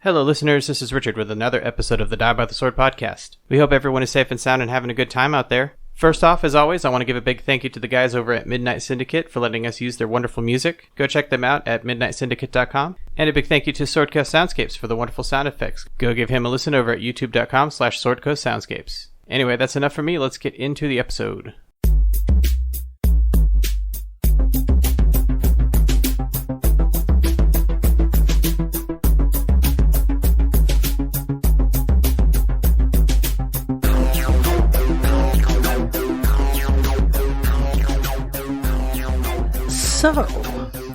Hello, listeners. This is Richard with another episode of the Die by the Sword podcast. We hope everyone is safe and sound and having a good time out there. First off, as always, I want to give a big thank you to the guys over at Midnight Syndicate for letting us use their wonderful music. Go check them out at midnightsyndicate.com. And a big thank you to Swordcoast Soundscapes for the wonderful sound effects. Go give him a listen over at youtube.com/swordcoastsoundscapes. Anyway, that's enough for me. Let's get into the episode. So,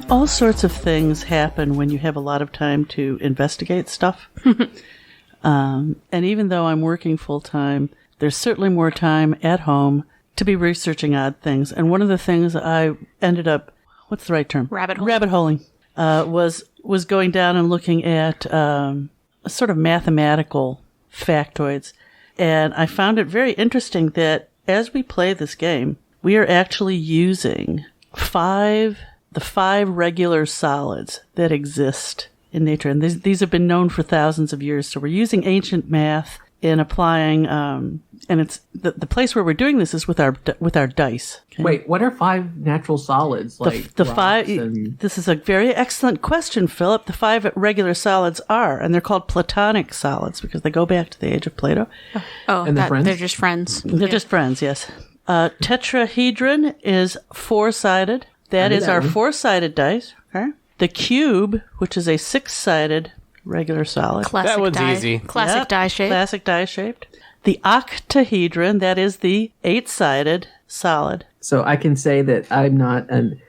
all sorts of things happen when you have a lot of time to investigate stuff. And even though I'm working full-time, there's certainly more time at home to be researching odd things. And one of the things I ended up, what's the right term? Rabbit hole. Rabbit holing. Was going down and looking at sort of mathematical factoids. And I found it very interesting that as we play this game, we are actually using the five regular solids that exist in nature. And these have been known for thousands of years. So we're using ancient math in applying, and it's the place where we're doing this is with our dice. Okay? Wait, what are five natural solids? The five. This is a very excellent question, Philip. The five regular solids are, and they're called Platonic solids because they go back to the age of Plato. Oh, and they're just friends. They're just friends, yes. Tetrahedron is four-sided. That is our four-sided dice. Okay. The cube, which is a six-sided regular solid. Classic that one's die. easy. Classic die shape. Classic die-shaped. The octahedron, that is the eight-sided solid. So I can say that I'm not an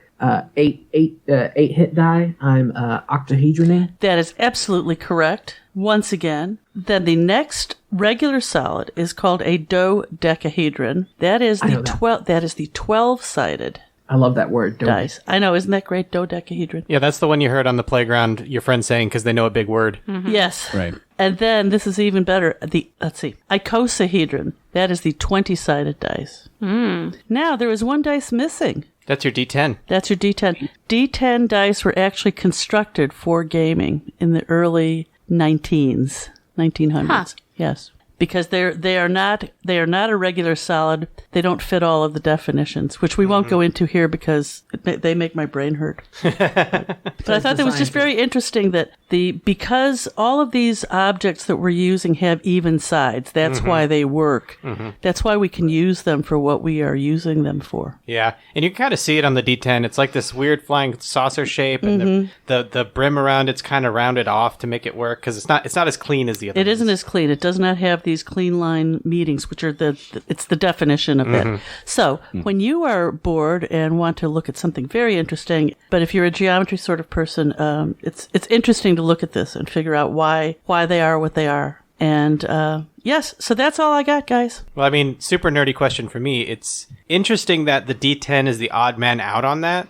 eight hit die. I'm octahedroning. That is absolutely correct. Once again. Then the next regular solid is called a dodecahedron. That is the 12-sided. I love that word. Dice. I know, isn't that great? Dodecahedron. Yeah, that's the one you heard on the playground, your friend saying, because they know a big word. Mm-hmm. Yes. Right. And then, this is even better, icosahedron. That is the 20-sided dice. Now, there is one dice missing. That's your D10. That's your D10. D10 dice were actually constructed for gaming in the early 1900s. Huh. Yes. Because they are not a regular solid. They don't fit all of the definitions, which we won't go into here because they make my brain hurt. But I thought that was just very interesting that because all of these objects that we're using have even sides, that's why they work. That's why we can use them for what we are using them for. Yeah, and you can kind of see it on the D10. It's like this weird flying saucer shape, and the brim around it's kind of rounded off to make it work because it's not as clean as the other. It isn't as clean. It does not have these clean line meetings, which are it's the definition of it. So when you are bored and want to look at something very interesting, but if you're a geometry sort of person, it's interesting to look at this and figure out why they are what they are. And yes, so that's all I got, guys. Well, I mean, super nerdy question for me. It's interesting that the D10 is the odd man out on that.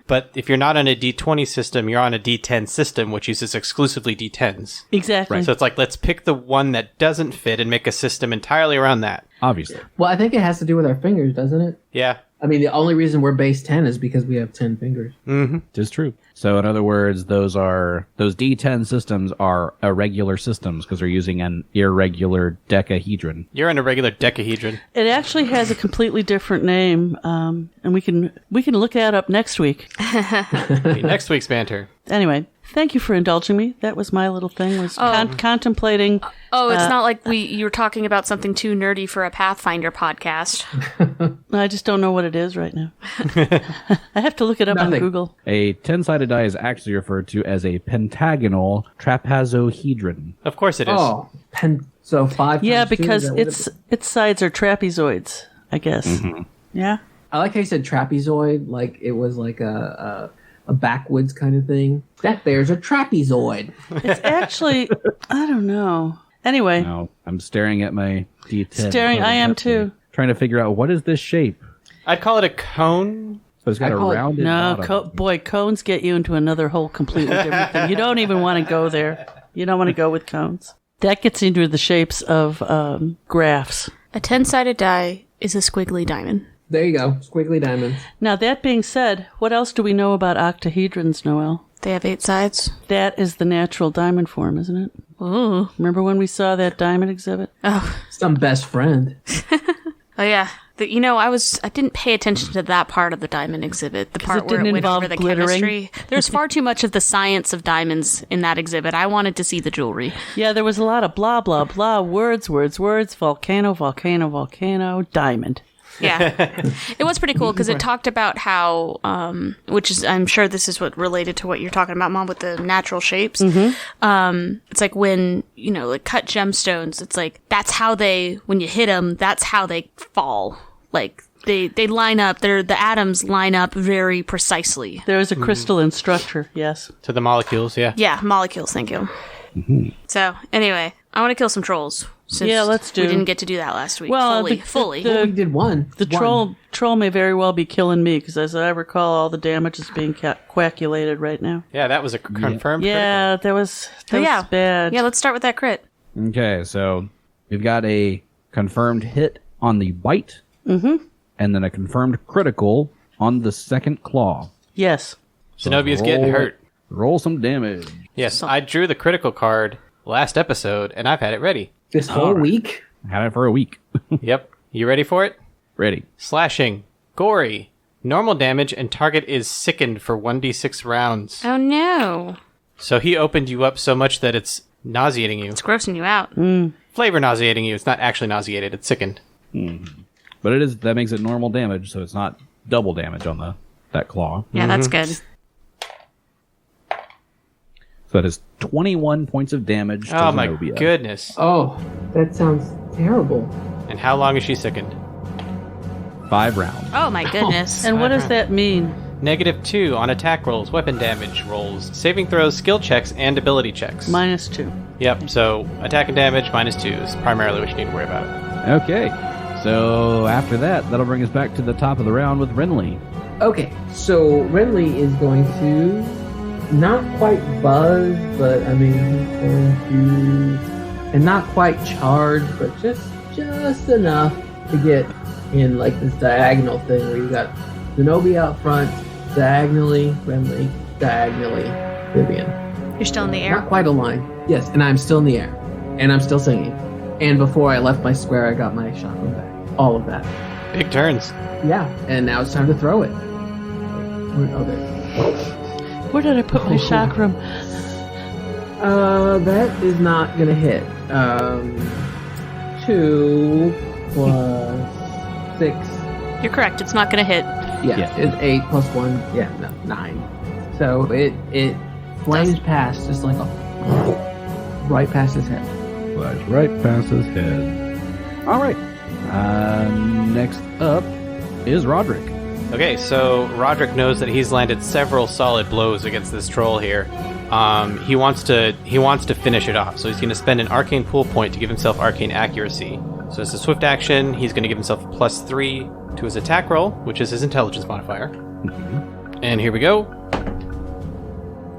But if you're not on a D20 system, you're on a D10 system, which uses exclusively D10s. Exactly. Right. So it's like, let's pick the one that doesn't fit and make a system entirely around that. Obviously. Well, I think it has to do with our fingers, doesn't it? Yeah. I mean, the only reason we're base 10 is because we have 10 fingers. Mm-hmm. It is true. So in other words, those D10 systems are irregular systems because they're using an irregular decahedron. You're in a regular decahedron. It actually has a completely different name, and we can look that up next week. Next week's banter. Anyway, thank you for indulging me. That was my little thing, was contemplating. Oh, it's not like you were talking about something too nerdy for a Pathfinder podcast. I just don't know what it is right now. I have to look it up on Google. A 10-sided die is actually referred to as a pentagonal trapezohedron. Of course it is. Oh, so 5 Yeah, times 2, because is that what its sides are trapezoids, I guess. Yeah. I like how you said trapezoid, like it was like a backwoods kind of thing. That there's a trapezoid. It's actually, I don't know. Anyway. Now, I'm staring at my D10. I am too. Trying to figure out what is this shape. I'd call it a cone. So it's got a rounded bottom. Boy, cones get you into another whole completely different thing. You don't even want to go there. You don't want to go with cones. That gets into the shapes of graphs. A 10-sided die is a squiggly diamond. There you go. Squiggly diamonds. Now, that being said, what else do we know about octahedrons, Noel? They have 8 sides. That is the natural diamond form, isn't it? Ooh. Remember when we saw that diamond exhibit? Oh. Some best friend. Oh, yeah. I didn't pay attention to that part of the diamond exhibit. The part it where didn't it went involve over the glittering. chemistry. There's far too much of the science of diamonds in that exhibit. I wanted to see the jewelry. Yeah, there was a lot of blah, blah, blah, words, volcano, volcano, volcano, diamond. Yeah. It was pretty cool because it talked about how, which is, I'm sure this is what related to what you're talking about, Mom, with the natural shapes. It's like when, like cut gemstones, it's like, that's how when you hit them, that's how they fall. Like, they line up, the atoms line up very precisely. There is a crystalline structure, yes. To the molecules, yeah. Yeah, molecules, thank you. So, anyway, I want to kill some trolls. Since let's do. We didn't get to do that last week. Well, fully. We did one. The troll may very well be killing me, because as I recall, all the damage is being coagulated right now. Yeah, that was a confirmed Yeah, that was yeah. bad. Yeah, let's start with that crit. Okay, so we've got a confirmed hit on the bite, and then a confirmed critical on the second claw. Yes. Zenobia's getting hurt. Roll some damage. Yes, I drew the critical card last episode, and I've had it ready. This whole week? Had it for a week. Yep. You ready for it? Ready. Slashing. Gory. Normal damage, and target is sickened for 1d6 rounds. Oh, no. So he opened you up so much that it's nauseating you. It's grossing you out. Flavor nauseating you. It's not actually nauseated. It's sickened. But that makes it normal damage, so it's not double damage on that claw. Yeah, that's good. So that is 21 points of damage to Oh my Zenobia. goodness. Oh, that sounds terrible. And how long is she sickened? 5 rounds. Oh, my goodness. And what does that mean? -2 on attack rolls, weapon damage rolls, saving throws, skill checks, and ability checks. -2. Yep, so attack and damage -2 is primarily what you need to worry about. Okay. So after that'll bring us back to the top of the round with Renly. Okay, so Renly is going to not quite buzz, but I mean he's going to, and not quite charge, but just enough to get in like this diagonal thing where you got Zenobia out front, diagonally Renly, diagonally Vivian. You're still in the air? Not quite a line. Yes, and I'm still in the air, and I'm still singing. And before I left my square, I got my chakram back. All of that. Big turns. Yeah, and now it's time to throw it. Okay. Where did I put my chakram? That is not gonna hit. 2 plus 6. You're correct. It's not going to hit. Yeah, it's 8 plus 1. Yeah, no, 9. So it flames past, just like right past his head. Flash right past his head. All right. Next up is Roderick. Okay, so Roderick knows that he's landed several solid blows against this troll here. He wants to finish it off, so he's going to spend an arcane pool point to give himself arcane accuracy. So it's a swift action. He's going to give himself a +3 to his attack roll, which is his intelligence modifier. And here we go.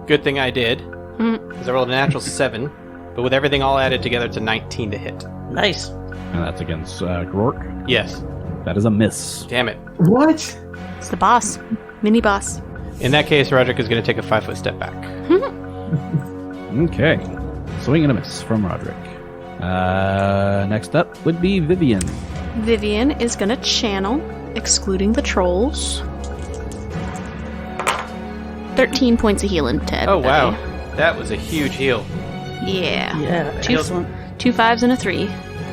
Good thing I did, because I rolled a natural 7, but with everything all added together, it's a 19 to hit. Nice. And that's against Grork. Yes. That is a miss. Damn it. What? It's the boss. Mini boss. In that case, Roderick is going to take a 5-foot step back. Okay. Swing and a miss from Roderick. Next up would be Vivian. Vivian is going to channel, excluding the trolls. 13 points of healing to everybody. Oh, wow. That was a huge heal. Yeah. Yeah, excellent. 2 5s and a 3.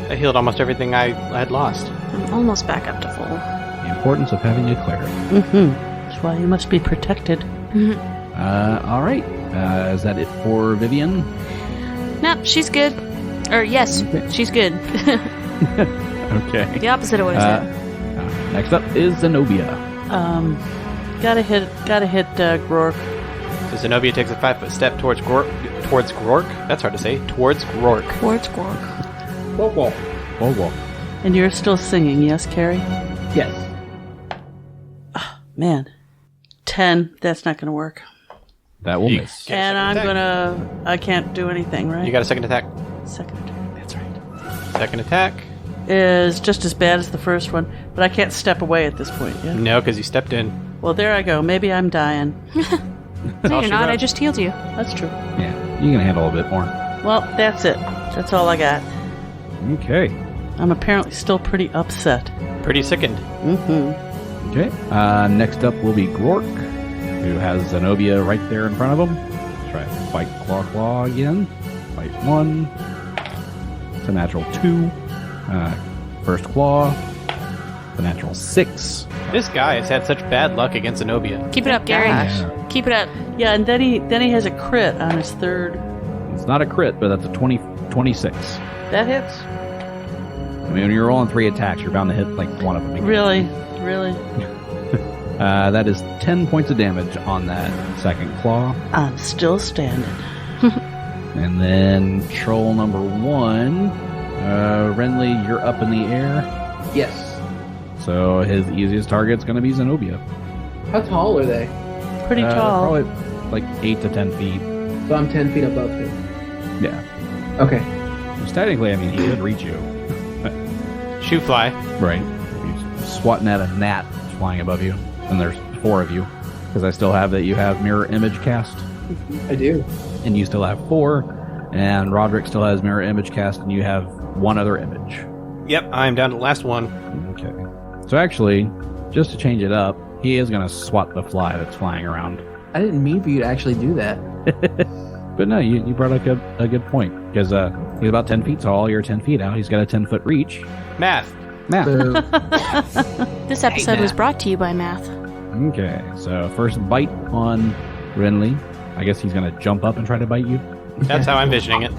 I healed almost everything I had lost. I'm almost back up to full. The importance of having a cleric. That's why you must be protected. All right. Is that it for Vivian? No, she's good. Or yes, she's good. Okay. The opposite of what I said. Next up is Zenobia. Gotta hit Grork. So Zenobia takes a 5-foot step towards Grork. That's hard to say. Towards Grork. Towards Gork. Whoa. And you're still singing, yes, Carrie? Yes. Man. 10. That's not gonna work. That will miss. Okay, And second attack. I can't do anything, right? You got a second attack. Second attack, that's right. Second attack. Is just as bad as the first one, but I can't step away at this point, yeah? No, because you stepped in. Well, there I go. Maybe I'm dying. No, all you're she not. wrote. I just healed you. That's true. Yeah, you can handle a bit more. Well, that's it. That's all I got. Okay. I'm apparently still pretty upset. Pretty sickened. Mm-hmm. Okay. Next up will be Grork, who has Zenobia right there in front of him. Try to fight Claw again. Fight 1. It's a natural 2. First Claw. It's a natural 6. This guy has had such bad luck against Zenobia. Keep it up, Gary. Gosh. Keep it up. Yeah, and then he has a crit on his third. It's not a crit, but that's a 26. That hits? I mean, when you're rolling 3 attacks, you're bound to hit like one of them. again. Really? That is 10 points of damage on that second claw. I'm still standing. And then troll number 1. Renly, you're up in the air. Yes. So his easiest target's going to be Zenobia. How tall are they? Pretty tall. Probably like 8 to 10 feet. So I'm 10 feet above him. Yeah. Okay. So technically, I mean, he could reach you. Shoe fly. Right. You're swatting at a gnat flying above you. And there's 4 of you. Because I still have that you have mirror image cast. I do. And you still have 4. And Roderick still has mirror image cast. And you have 1 other image. Yep, I'm down to the last one. Okay. So actually, just to change it up, he is going to swat the fly that's flying around. I didn't mean for you to actually do that. But no, you brought up a good point. Because he's about 10 feet tall. You're 10 feet out. He's got a 10-foot reach. Math. Math. This episode was brought to you by Math. Okay. So first bite on Renly. I guess he's going to jump up and try to bite you. That's how I'm visioning it.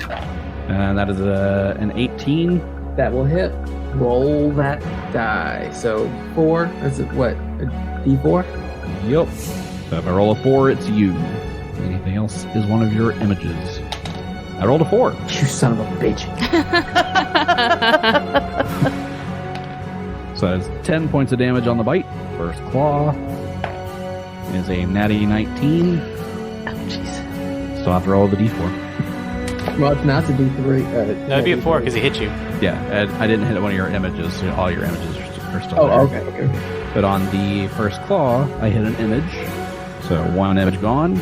And that is an 18. That will hit. Roll that die. So 4. Is it what? A D4? Yep. So if I roll a 4, it's you. Anything else is one of your images. I rolled a 4. You son of a bitch. So it's 10 points of damage on the bite. First claw is a natty 19. Oh, jeez. Still have to roll the d4. Well, it's not a D3. No, it'd be a 4 because he hit you. Yeah, I didn't hit one of your images, so all your images are still there. Oh, okay. But on the first claw, I hit an image. So 1 image gone.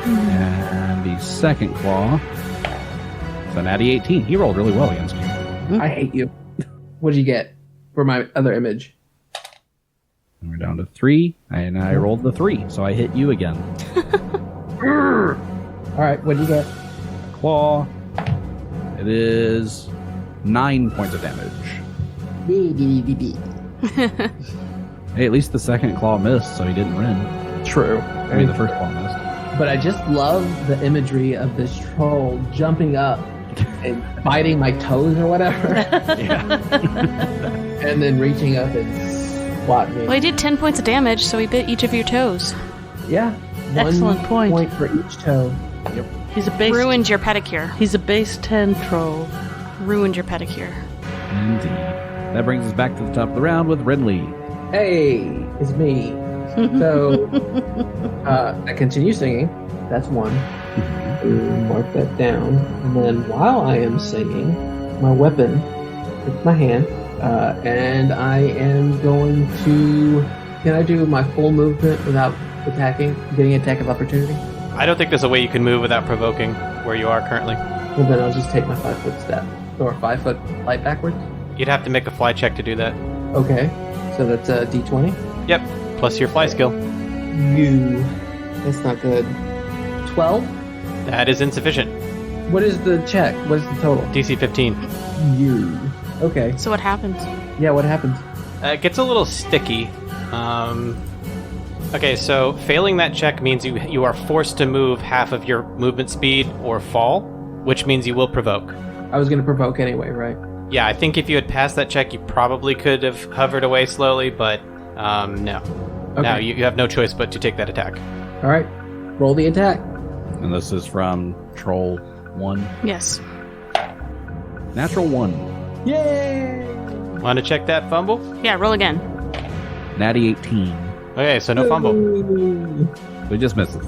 And the second claw, it's a natty 18. He rolled really well against you. I hate you. What did you get for my other image? And we're down to 3, and I rolled the 3, so I hit you again. All right, what did you get? Claw. It is 9 points of damage. Hey, at least the second claw missed, so he didn't win. True. I mean, the first claw missed. But I just love the imagery of this troll jumping up and biting my toes or whatever. Yeah. And then reaching up and swat me. Well, he did 10 points of damage, so he bit each of your toes. Yeah. Excellent point. 1 point for each toe. He's a base. Ruined your pedicure. He's a base 10 troll. Ruined your pedicure. Indeed. That brings us back to the top of the round with Renly. Hey, it's me. So, I continue singing. That's 1. Mark that down. And then while I am singing, my weapon, it's my hand, and I am going to... Can I do my full movement without attacking, getting an attack of opportunity? I don't think there's a way you can move without provoking where you are currently. Well, then I'll just take my 5-foot step. Or 5-foot light backwards. You'd have to make a fly check to do that. Okay. So that's a D20. Yep, plus your fly skill. You. That's not good. 12? That is insufficient. What is the check? What is the total? DC 15. You. Okay. So what happens? Yeah, what happens? It gets a little sticky. Okay, so failing that check means you are forced to move half of your movement speed or fall, which means you will provoke. I was going to provoke anyway, right? Yeah, I think if you had passed that check, you probably could have hovered away slowly, but no. Okay. Now you have no choice but to take that attack. All right. Roll the attack. And this is from Troll 1. Yes. Natural 1. Yay! Want to check that fumble? Yeah, roll again. Natty 18. Okay, so no fumble. We just misses.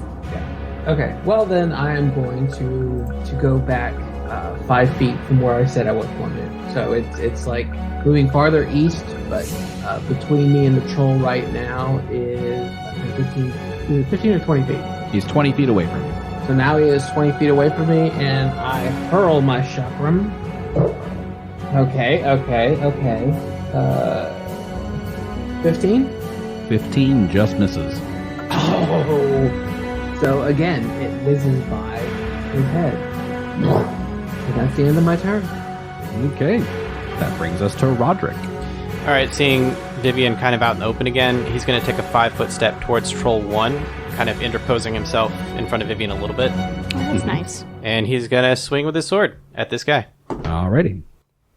Okay. Well, then I am going to go back 5 feet from where I said I was 1 minute. So it's like moving farther east, but between me and the troll right now is 15 or 20 feet. He's 20 feet away from you. So now he is 20 feet away from me, and I hurl my chakram. Okay. 15? 15 just misses. Oh! So again, it whizzes by his head. And that's the end of my turn. Okay. That brings us to Roderick. All right, seeing Vivian kind of out in the open again, he's going to take a 5-foot step towards Troll 1, kind of interposing himself in front of Vivian a little bit. Oh, that's nice. And he's going to swing with his sword at this guy. Alrighty.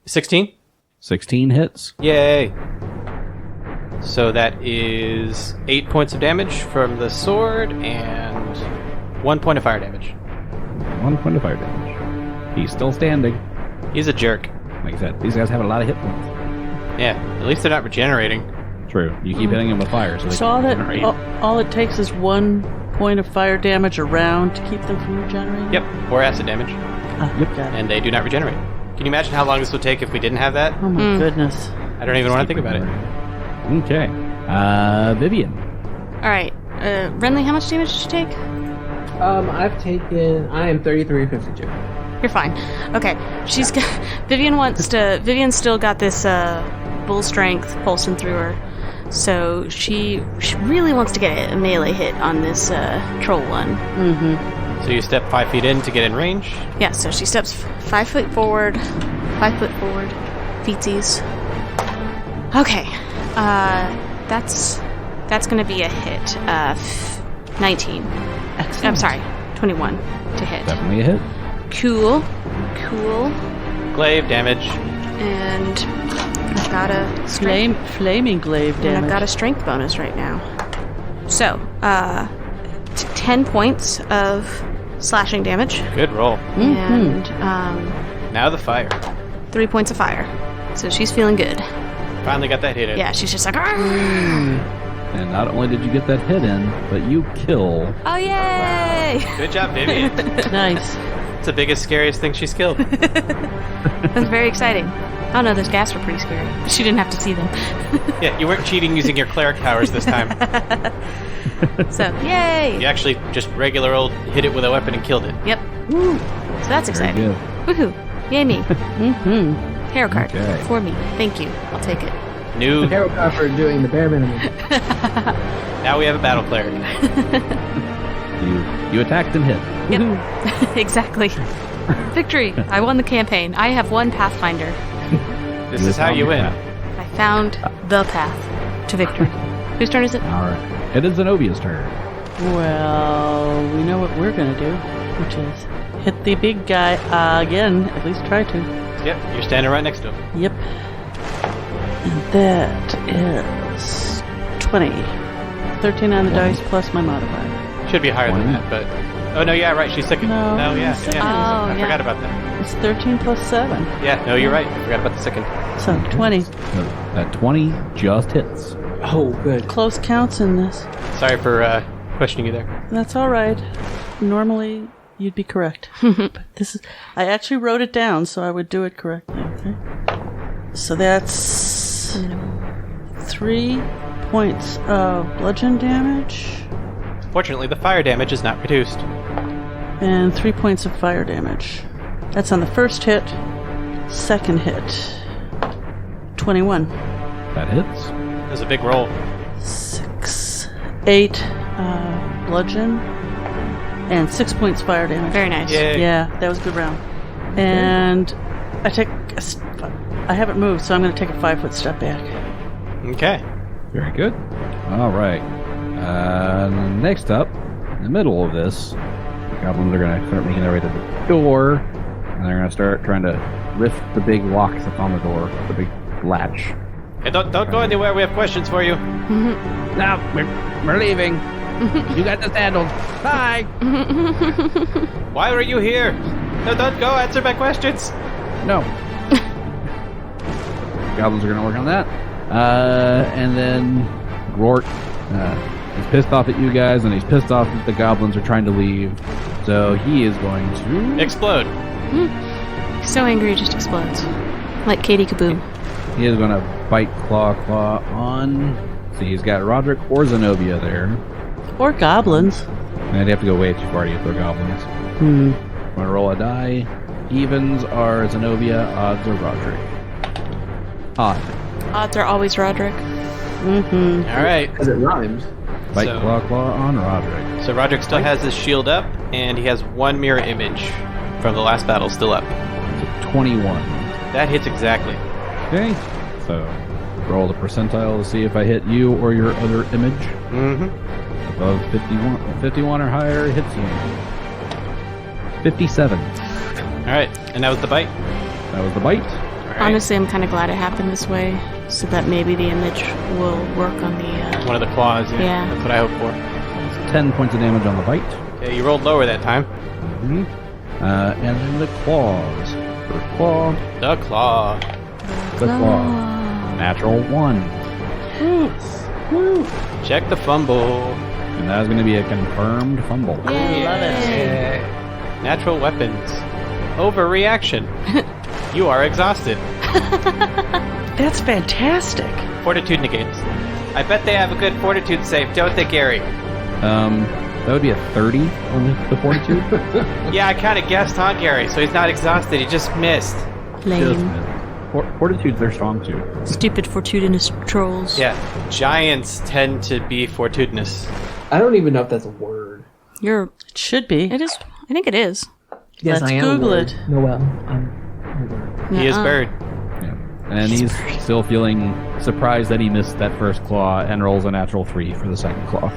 16? 16 hits. Yay! So that is 8 points of damage from the sword and 1 point of fire damage. 1 point of fire damage. He's still standing. He's a jerk. Like I said, these guys have a lot of hit points. Yeah, at least they're not regenerating. True. You keep hitting them with fire, so they So can regenerate. all it takes is 1 point of fire damage around to keep them from regenerating? Yep, or acid damage. Yep. Got it. And they do not regenerate. Can you imagine how long this would take if we didn't have that? Oh my goodness. I don't even want to think about it. Okay. Vivian. All right. Renly, how much damage did you take? I am 33.52. You're fine. Okay. Vivian still got this bull strength pulsing through her. So she really wants to get a melee hit on this troll one. Mm-hmm. So you step 5 feet in to get in range. Yeah, so she steps 5 foot forward, feetsies. Okay. That's going to be a hit. 19. Excellent. I'm sorry, 21 to hit. Definitely a hit. Cool. Glaive damage. And I've got a strength. Flaming glaive And damage. I've got a strength bonus right now. So, 10 points of slashing damage. Good roll. And Now the fire. 3 points of fire. So she's feeling good. Finally got that hit in. Yeah, she's just like, "Argh!" And not only did you get that hit in, but you kill. Oh, yay! Good job, Vivian. Nice. It's the biggest, scariest thing she's killed. That's very exciting. Oh no, those gas were pretty scary. She didn't have to see them. Yeah, you weren't cheating using your cleric powers this time. So, yay! You actually just regular old hit it with a weapon and killed it. Yep. Woo. So that's Very exciting. good. Woohoo! Yay me. Mm-hmm. Hero card Okay. for me. Thank you. I'll take it. New. Hero cover doing the bare minimum. Now we have a battle cleric. You attacked and hit. Yep. Exactly. Victory! I won the campaign. I have won Pathfinder. This is how you win. I found the path to victory. Whose turn is it? All right. It is Zenobia's turn. Well, we know what we're going to do, which is hit the big guy again. At least try to. Yep, you're standing right next to him. Yep. And that is 20. 13 on the dice plus my modifier. Should be higher than 20. that, but... Oh, no, yeah, right, she's second. No, yeah. she's second. Oh, I yeah. forgot about that. It's 13 plus 7. Yeah, no, you're right. I forgot about the second. So 20. So that 20 just hits. Oh, good. Close counts in this. Sorry for questioning you there. That's all right. Normally, you'd be correct. But this is... I actually wrote it down, so I would do it correctly. Okay. So that's 3 points of bludgeon damage Fortunately, the fire damage is not reduced. and 3 points of fire damage. That's on the first hit. Second hit, 21. That hits. It was a big roll. 6, 8 bludgeon, and 6 points fire damage. Very nice. Yay. Yeah, that was a good round. And I haven't moved, so I'm going to take a 5-foot step back. Okay. Very good. All right. Next up, in the middle of this, the goblins are going to start making their way to the door, and they're going to start trying to lift the big lock that's on the door, the big latch. Hey, don't go anywhere. We have questions for you. No, we're leaving. You got this handled. Bye. Why are you here? No, don't go. Answer my questions. No. Goblins are going to work on that. And then Rourke is pissed off at you guys, and he's pissed off that the goblins are trying to leave. So he is going to... Explode. So angry, it just explodes. Like Katie Kaboom. He is going to bite claw on... See, he's got Roderick or Zenobia there. Or goblins. I'd have to go way too far to get the goblins. Hmm. I'm gonna roll a die. Evens are Zenobia, odds are Roderick. Odd. Odds are always Roderick. Mm-hmm. All right. Because it rhymes. Bite So- claw on Roderick. So Roderick still has his shield up, and he has one mirror image from the last battle still up. 21. That hits exactly. Okay. So roll the percentile to see if I hit you or your other image. Mm-hmm. Above 51 or higher hits you. 57. All right, and that was the bite. That was the bite. All right. Honestly, I'm kind of glad it happened this way, so that maybe the image will work on the. One of the claws. Yeah. That's what I hope for. 10 points of damage on the bite. Okay, you rolled lower that time. Mm-hmm. And then the claws. First claw. The claw. The claw. Natural 1. Check the fumble. And that is going to be a confirmed fumble. Yay. Love it. Natural weapons. Overreaction. You are exhausted. That's fantastic. Fortitude negates. I bet they have a good fortitude save, don't they, Gary? That would be a 30 on the fortitude. Yeah, I kind of guessed, huh, Gary? So he's not exhausted, he just missed. Lame. Fortitudes, they're strong too. Stupid fortuitous trolls. Yeah, giants tend to be fortudinous. I don't even know if that's a word. You're. It should be. It is. I think it is. Yes, Let's I am Google a word. it. Noel, I'm a word. He is Nuh-uh. bird. Yeah. And he's still feeling surprised that he missed that first claw and rolls a natural 3 for the second claw.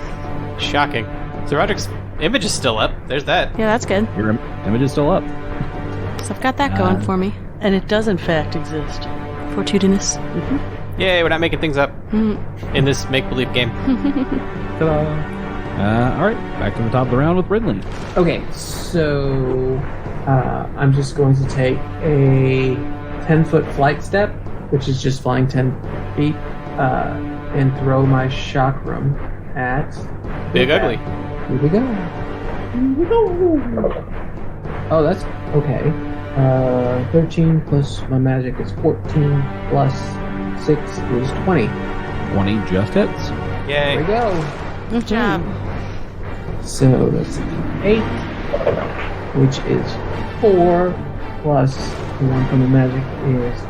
Shocking. So Roderick's image is still up. There's that. Yeah, that's good. Your image is still up. So I've got that going for me. And it does, in fact, exist. Fortuitous. Yay, we're not making things up in this make-believe game. Ta-da! Alright, back to the top of the round with Ridley. Okay, so I'm just going to take a 10-foot flight step, which is just flying 10 feet, and throw my chakram at Big Ugly. Here we go. Here we go. Oh, that's okay. 13 plus my magic is 14 plus 6 is 20. 20 just hits. Yay. There we go. Good job. So that's 8, which is 4 plus the one from the magic is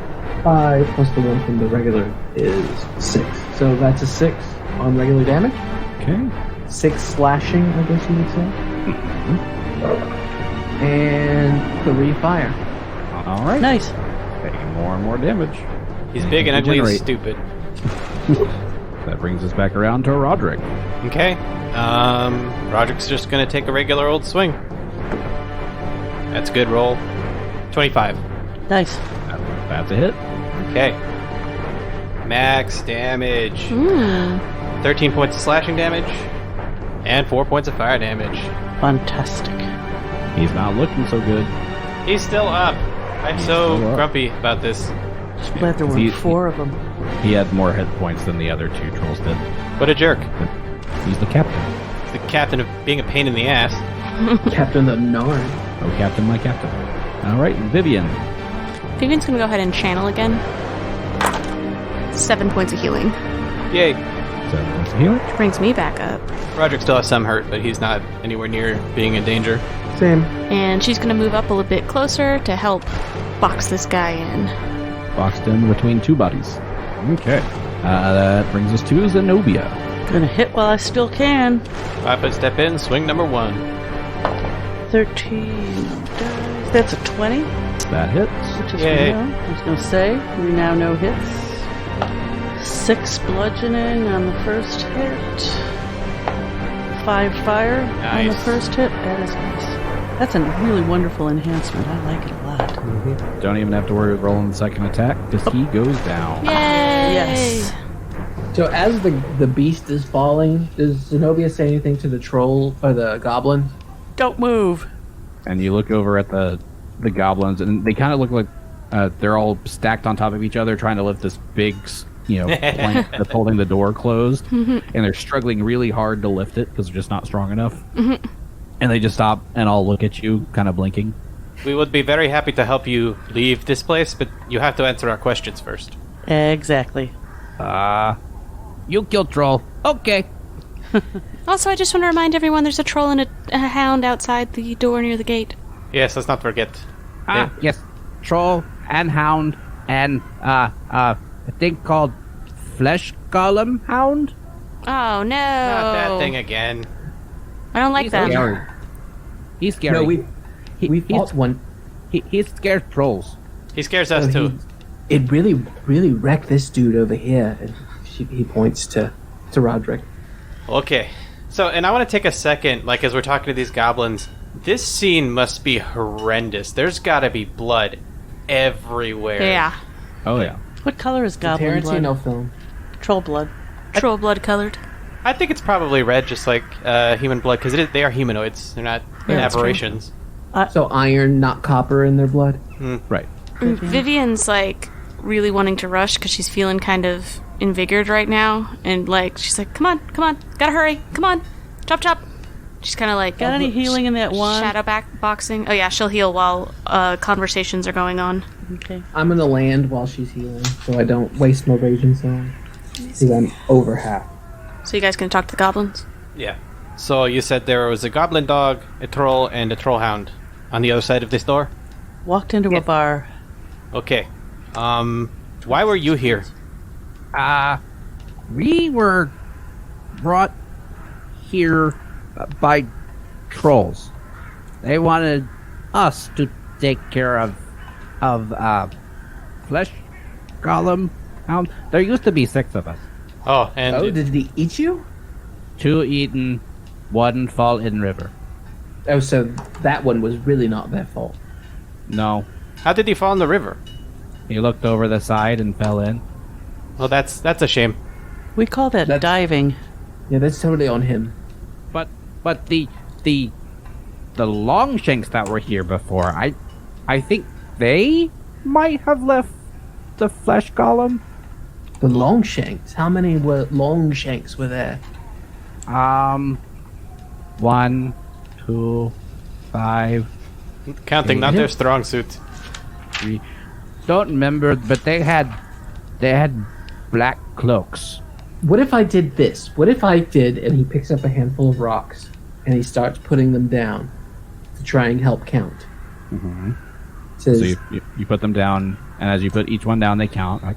5 plus the one from the regular is 6. So that's a 6 on regular damage. Okay. 6 slashing, I guess you would say. And 3 fire. Alright. Nice. Taking more and more damage. He's big and ugly and Regenerate. stupid. That brings us back around to Roderick. Okay. Roderick's just gonna take a regular old swing. That's a good roll. 25. Nice. That's a hit. Okay. Max damage. 13 points of slashing damage. And 4 points of fire damage. Fantastic. He's not looking so good. He's still up. I'm so still up. grumpy about this. Just glad there He- weren't 4 of them. He had more hit points than the other 2 trolls did. What a jerk. He's the captain. The captain of being a pain in the ass. Captain the Narn. Oh, captain, my captain. Alright, Vivian. Vivian's gonna go ahead and channel again. 7 points of healing. Yay. 7 points of healing. Which brings me back up. Roderick still has some hurt, but he's not anywhere near being in danger. Same. And she's gonna move up a little bit closer to help box this guy in. Boxed in between 2 bodies. Okay. That brings us to Zenobia. Gonna hit while I still can. 5-foot step in, swing number 1. 13 dice. That's a 20, That hits. which is Yay. I was gonna say, we now know hits. 6 bludgeoning on the first hit. 5 fire on the Nice. first hit. That is nice. That's a really wonderful enhancement. I like it a lot. Don't even have to worry about rolling the second attack, because he goes down. Yay! Yes. So as the beast is falling, does Zenobia say anything to the troll or the goblin? Don't move. And you look over at the goblins, and they kind of look like they're all stacked on top of each other, trying to lift this big, plank that's holding the door closed. And they're struggling really hard to lift it because they're just not strong enough. And they just stop and all look at you, kind of blinking. We would be very happy to help you leave this place, but you have to answer our questions first. Exactly. You killed troll. Okay. Also, I just want to remind everyone there's a troll and a hound outside the door near the gate. Yes, let's not forget. Yes. Troll and hound and, a thing called flesh golem hound? Oh, no. Not that thing again. I don't like He's them. scary. He's scary. No, we fought one. He scares trolls. He scares us too. It really wrecked this dude over here. And he points to Roderick. Okay. So, and I want to take a second, like, as we're talking to these goblins, this scene must be horrendous. There's got to be blood everywhere. Yeah. Oh, yeah. What color is goblin blood? Tarantino film. Troll blood. Troll blood colored. I think it's probably red, just like human blood, because they are humanoids. They're not that's true. aberrations. So iron, not copper, in their blood. Right. Vivian's, like, really wanting to rush because she's feeling kind of invigorated right now. And, like, she's like, come on. Gotta hurry. Come on. Chop. She's kind of like... Got any healing in that one? Shadow boxing. Oh, yeah, she'll heal while conversations are going on. Okay. I'm gonna land while she's healing, so I don't waste my raging sound. Because I'm over half. So you guys gonna talk to the goblins? Yeah. So you said there was a goblin dog, a troll, and a troll hound on the other side of this door? Walked into a bar. Okay. Why were you here? We were brought here by trolls. They wanted us to take care of flesh golem hound. There used to be 6 of us. Oh, and Oh, did he eat you? 2 eaten, 1 fall in river. Oh, so that one was really not their fault. No. how did he fall in the river? He looked over the side and fell in. Well, that's a shame. We call that That's- diving. Yeah, that's totally on him. But the longshanks that were here before, I think they might have left the flesh golem. The Longshanks. How many Longshanks were there? 1, 2, 5, Counting, not their strong suit. 3. Don't remember, but they had black cloaks. What if I did this? What if I did, and he picks up a handful of rocks, and he starts putting them down to try and help count? Mm-hmm. Says, So you put them down, and as you put each one down, they count. Like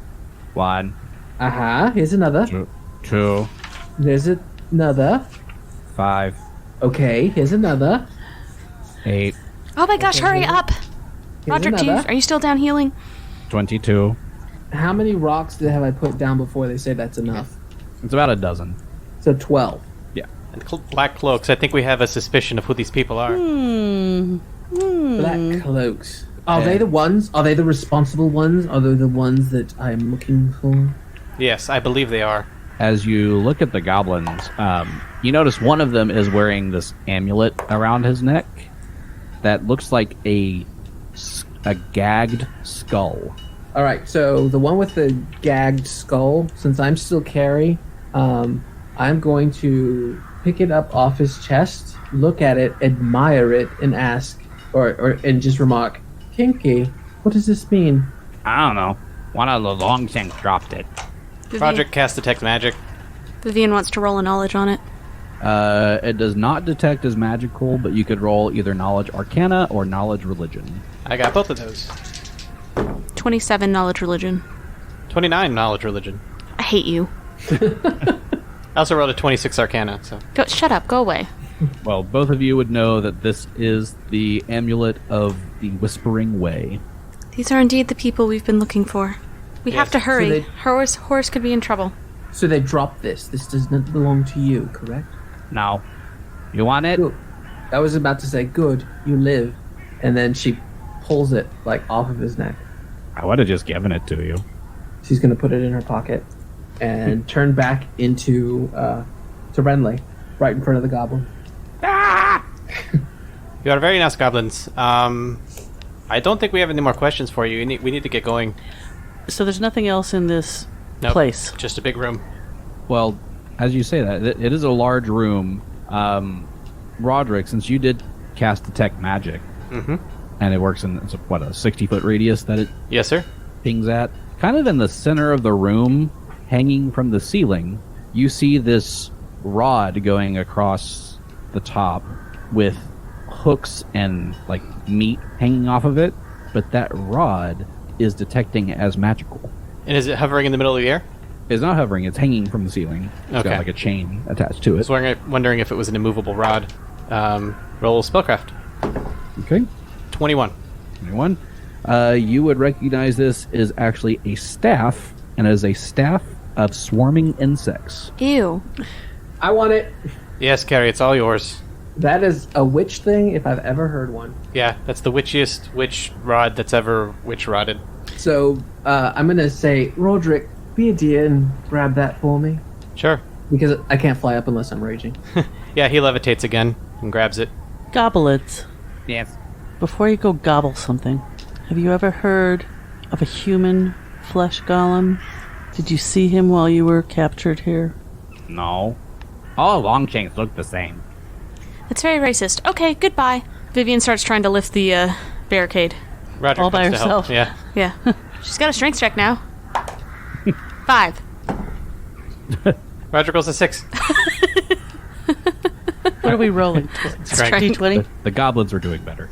1, here's another. 2, There's another. 5, Okay, here's another. 8, Oh my gosh, hurry up! Here's Roderick, another. are you still down healing? 22. How many rocks have I put down before they say that's enough? It's about a dozen. So 12. Yeah. And black cloaks. I think we have a suspicion of who these people are. Black cloaks. Are they the ones? Are they the responsible ones? Are they the ones that I'm looking for? Yes, I believe they are. As you look at the goblins, you notice one of them is wearing this amulet around his neck that looks like a gagged skull. All right, so the one with the gagged skull, since I'm still Carrie, I'm going to pick it up off his chest, look at it, admire it, and ask, and just remark, "Kinky, what does this mean?" I don't know. One of the longshanks dropped it. Project cast detect magic. Vivian wants to roll a knowledge on it. It does not detect as magical, but you could roll either knowledge arcana or knowledge religion. I got both of those. 27 knowledge religion. 29 knowledge religion. I hate you. I also rolled a 26 arcana, so. Shut up, go away. Well, both of you would know that this is the amulet of the Whispering Way. These are indeed the people we've been looking for. We Yes, have to hurry. so Horse could be in trouble. So they dropped this. This does not belong to you, correct? Now, you want it? Good. I was about to say, good, you live. And then she pulls it, off of his neck. I would have just given it to you. She's going to put it in her pocket and turn back into, to Renly, right in front of the goblin. You are very nice goblins. I don't think we have any more questions for you. We need to get going. So there's nothing else in this Nope, place. Just a big room. Well, as you say that, it is a large room. Roderick, since you did cast detect magic, and it works in, it's a 60-foot radius that it Yes, sir. pings at, kind of in the center of the room, hanging from the ceiling, you see this rod going across the top with hooks and like meat hanging off of it, but that rod is detecting as magical. And is it hovering in the middle of the air? It's not hovering, it's hanging from the ceiling. It's Okay. got like a chain attached to I it. was wondering if it was an immovable rod. Roll spellcraft. Okay. 21. Anyone? You would recognize this is actually a staff, and it is a staff of swarming insects. Ew. I want it. Yes, Carrie, it's all yours. That is a witch thing if I've ever heard one. Yeah, that's the witchiest witch rod that's ever witch rodded. So I'm gonna say, Roderick, be a dear and grab that for me, Sure. because I can't fly up unless I'm raging. Yeah, he levitates again and grabs it. Gobblets. Yes. Before you go gobble something, have you ever heard of a human flesh golem? Did you see him while you were captured here? No. All Longshanks look the same. That's very racist. Okay, goodbye. Vivian starts trying to lift the barricade. Roger All by comes to help. herself. Yeah. Yeah. She's got a strength check now. 5. Roger rolls a 6. What are we rolling? Strength. D20? The goblins are doing better.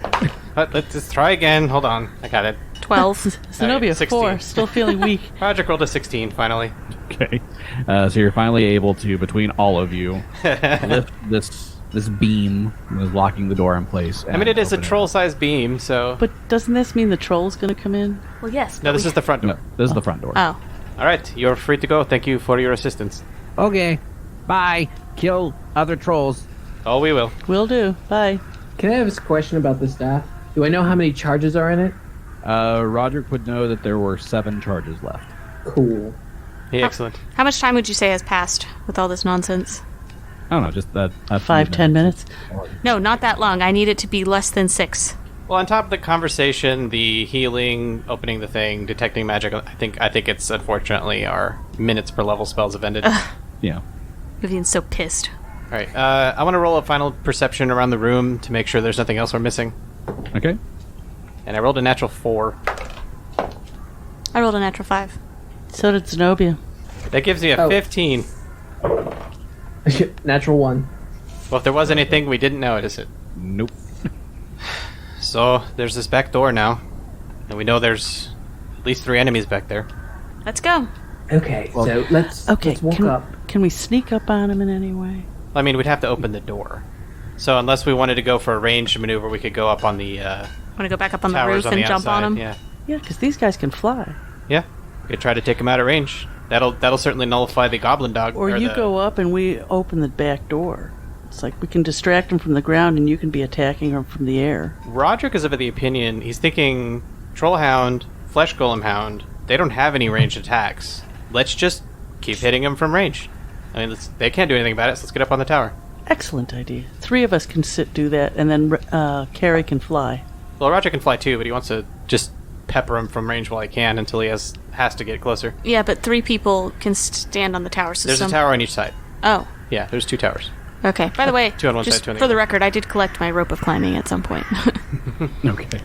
Let's just try again. Hold on. I got it. 12. Zenobia, 16. 4. Still feeling weak. Roger rolled a 16, finally. Okay. So you're finally able to, between all of you, lift this beam that is blocking the door in place. I mean, it is a troll-sized beam, so... But doesn't this mean the troll's going to come in? Well, yes. No, this is the front door. No, this is the front door. Oh. All right, you're free to go. Thank you for your assistance. Okay. Bye. Kill other trolls. Oh, we will. Will do. Bye. Can I have a question about the staff? Do I know how many charges are in it? Roderick would know that there were 7 charges left. Cool. Yeah, excellent. How much time would you say has passed with all this nonsense? I don't know, just a 5-10 minutes. No, not that long. I need it to be less than 6. Well, on top of the conversation, the healing, opening the thing, detecting magic, I think it's unfortunately our minutes per level spells have ended. Yeah. Vivian's so pissed. All right, I want to roll a final perception around the room to make sure there's nothing else we're missing. Okay. And I rolled a natural 4. I rolled a natural 5. So did Zenobia. That gives me a Oh. 15. Natural 1. Well, if there was anything, we didn't notice it. Nope. So there's this back door now, and we know there's at least 3 enemies back there. Let's go. Okay, so let's walk up. Can we sneak up on him in any way? I mean, we'd have to open the door. So unless we wanted to go for a ranged maneuver, we could go up on the Want to go back up on the towers roof on and the jump outside. on him? Yeah, Yeah, because these guys can fly. yeah. We could try to take him out of range. That'll certainly nullify the goblin dog. Or you the- go up and we open the back door. It's like we can distract him from the ground and you can be attacking him from the air. Roderick is of the opinion he's thinking Trollhound, Flesh Golem Hound. They don't have any ranged attacks. Let's just keep hitting them from range. I mean, they can't do anything about it. So let's get up on the tower. Excellent idea. 3 of us can do that, and then Carrie can fly. Well, Roger can fly too, but he wants to just pepper him from range while he can until he has to get closer. Yeah, but 3 people can stand on the tower. So There's a tower on each side. Oh, Yeah, there's 2 towers. okay. By the way, 2 on one just side, 2 on the for the other. record, I did collect my rope of climbing at some point. Okay.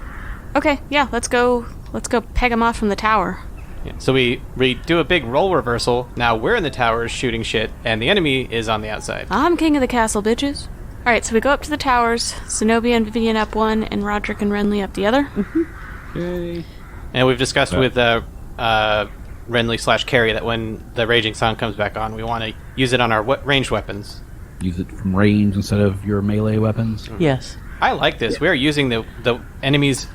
Okay, yeah, let's go peg him off from the tower. Yeah. So we do a big role reversal. Now we're in the towers shooting shit, and the enemy is on the outside. I'm king of the castle, bitches. All right, so we go up to the towers. Zenobia and Vivian up one, and Roderick and Renly up the other. Okay. And we've discussed with Renly / Carrie that when the raging sound comes back on, we want to use it on our ranged weapons. Use it from range instead of your melee weapons. Yes. I like this. We are using the enemy's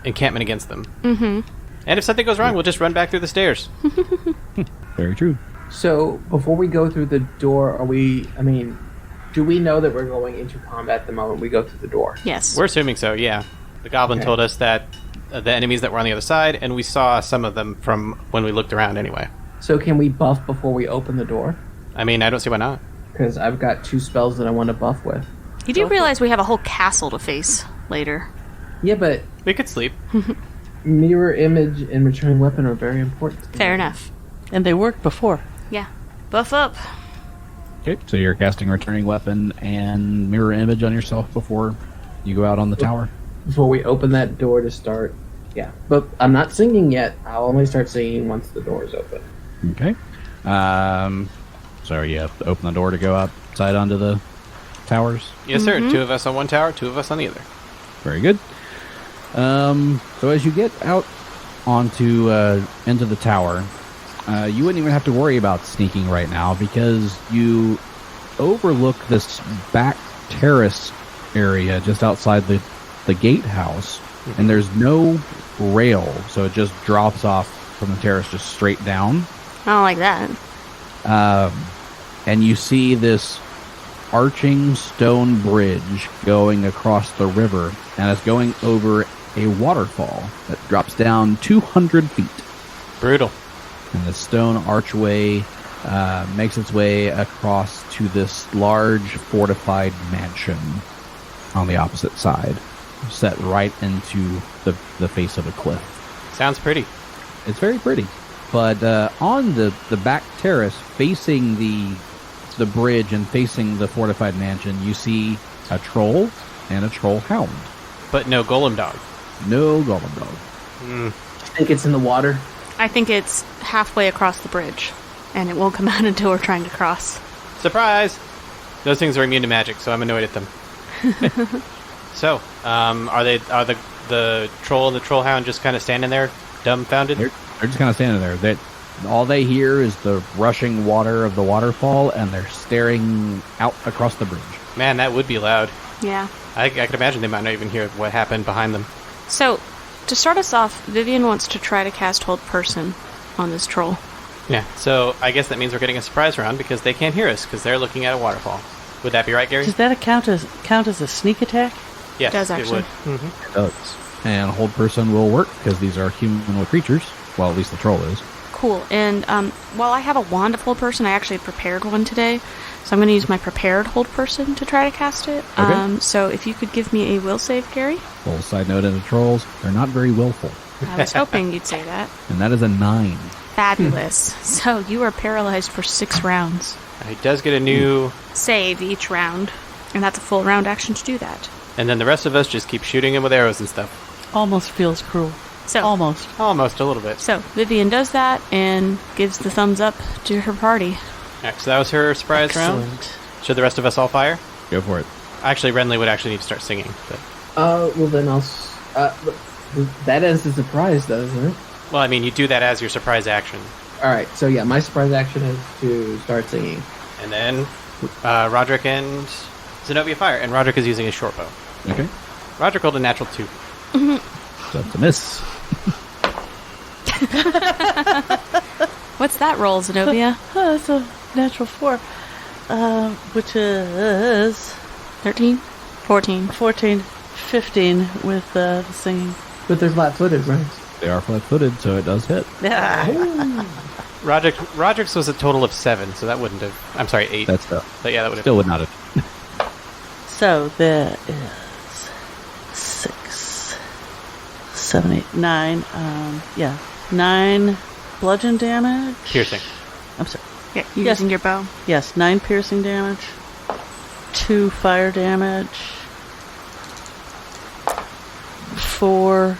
encampment against them. Mm-hmm. And if something goes wrong, we'll just run back through the stairs. Very true. So before we go through the door, do we know that we're going into combat the moment we go through the door? Yes. We're assuming so, yeah. The goblin Okay. told us that the enemies that were on the other side, and we saw some of them from when we looked around anyway. So can we buff before we open the door? I mean, I don't see why not. Because I've got 2 spells that I want to buff with. You do realize we have a whole castle to face later. Yeah, but We could sleep. mirror image and returning weapon are very important to me. Fair enough. And they worked before. Yeah. Buff up. Okay. So you're casting returning weapon and mirror image on yourself before you go out on the tower. Before we open that door to start. Yeah, but I'm not singing yet. I'll only start singing once the door is open. Okay. So you have to open the door to go outside onto the towers? Yes, sir. 2 of us on one tower, 2 of us on the other. Very good. So as you get out onto into the tower, you wouldn't even have to worry about sneaking right now because you overlook this back terrace area just outside the gatehouse, and there's no rail, so it just drops off from the terrace just straight down. I don't like that. And you see this arching stone bridge going across the river, and it's going over a waterfall that drops down 200 feet. Brutal. And the stone archway makes its way across to this large fortified mansion on the opposite side, set right into the face of a cliff. Sounds pretty. It's very pretty. But on the back terrace, facing the bridge and facing the fortified mansion, you see a troll and a troll hound. But no golem dog. No golem dog. I think it's in the water. I think it's halfway across the bridge, and it won't come out until we're trying to cross. Surprise! Those things are immune to magic, so I'm annoyed at them. So, are the troll and the troll hound just kind of standing there, dumbfounded? They're just kind of standing there. All they hear is the rushing water of the waterfall, and they're staring out across the bridge. Man, that would be loud. Yeah. I could imagine they might not even hear what happened behind them. So, to start us off, Vivian wants to try to cast Hold Person on this troll. Yeah, so I guess that means we're getting a surprise round because they can't hear us because they're looking at a waterfall. Would that be right, Gary? Does that count as a sneak attack? Yes, does actually. it would. It does. And Hold Person will work because these are humanoid creatures. Well, at least the troll is. Cool. And while I have a wand of Hold Person, I actually prepared one today. So I'm going to use my prepared Hold Person to try to cast it. Okay. So if you could give me a will save, Gary. Little side note into trolls, they're not very willful. I was hoping you'd say that. And that is a 9. Fabulous. So you are paralyzed for 6 rounds. He does get a new... Save each round. And that's a full round action to do that. And then the rest of us just keep shooting him with arrows and stuff. Almost feels cruel. So Almost. Almost, a little bit. So Vivian does that and gives the thumbs up to her party. Alright, so that was her surprise round. Excellent. Should the rest of us all fire? Go for it. Actually, Renly would actually need to start singing. But... Well then that is a surprise, doesn't it? Well, I mean, you do that as your surprise action. Alright, so yeah, my surprise action is to start singing. And then Roderick and Zenobia fire. And Roderick is using his short bow. Okay. Roderick rolled a natural 2. So that's a miss. What's that roll, Zenobia? That's a natural 4, which is 13? 14. 14, 15 with the singing. But they're flat-footed, right? They are flat-footed, so it does hit. Roderick's was a total of 7, so that wouldn't have... I'm sorry, 8. That's But yeah, that would have... still would not have. So there is 6, 7, 8, 9. 9 bludgeon damage. Piercing. I'm sorry. Yeah, you're Yes. using your bow. Yes, 9 piercing damage, 2 fire damage, 4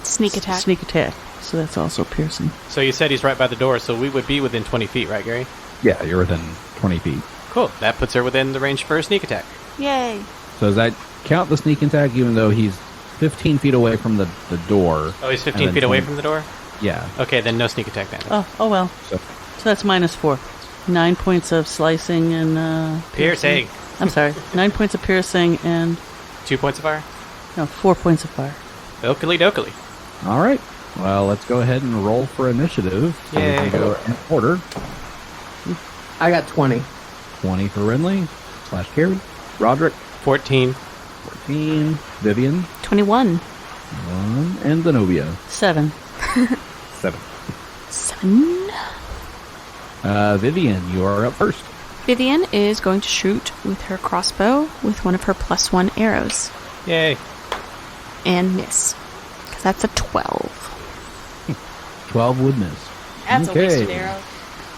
Sneak attack. Sneak attack. So that's also piercing. So you said he's right by the door, so we would be within 20 feet, right, Gary? Yeah, you're within 20 feet. Cool. That puts her within the range for a sneak attack. Yay. So does that count the sneak attack even though he's 15 feet away from the door? Oh, he's And 15 then feet away 20 from the door? Yeah. Okay, then no sneak attack damage. Oh well. So So that's -4. 9 points of slicing and Piercing. I'm sorry. 9 points of piercing and 2 points of fire? no 4 points of fire. Oakley dokley. all right. Well, let's go ahead and roll for initiative. So we Yay. can go in order. I got 20. 20 for Renly / Carrie. Roderick, 14. 14. Vivian, 21. 1. And Zenobia, 7. 7. 7. Vivian, you are up first. Vivian is going to shoot with her crossbow with one of her +1 arrows. Yay. And miss. Because that's a 12. 12 would miss. That's Okay. a wasted arrow.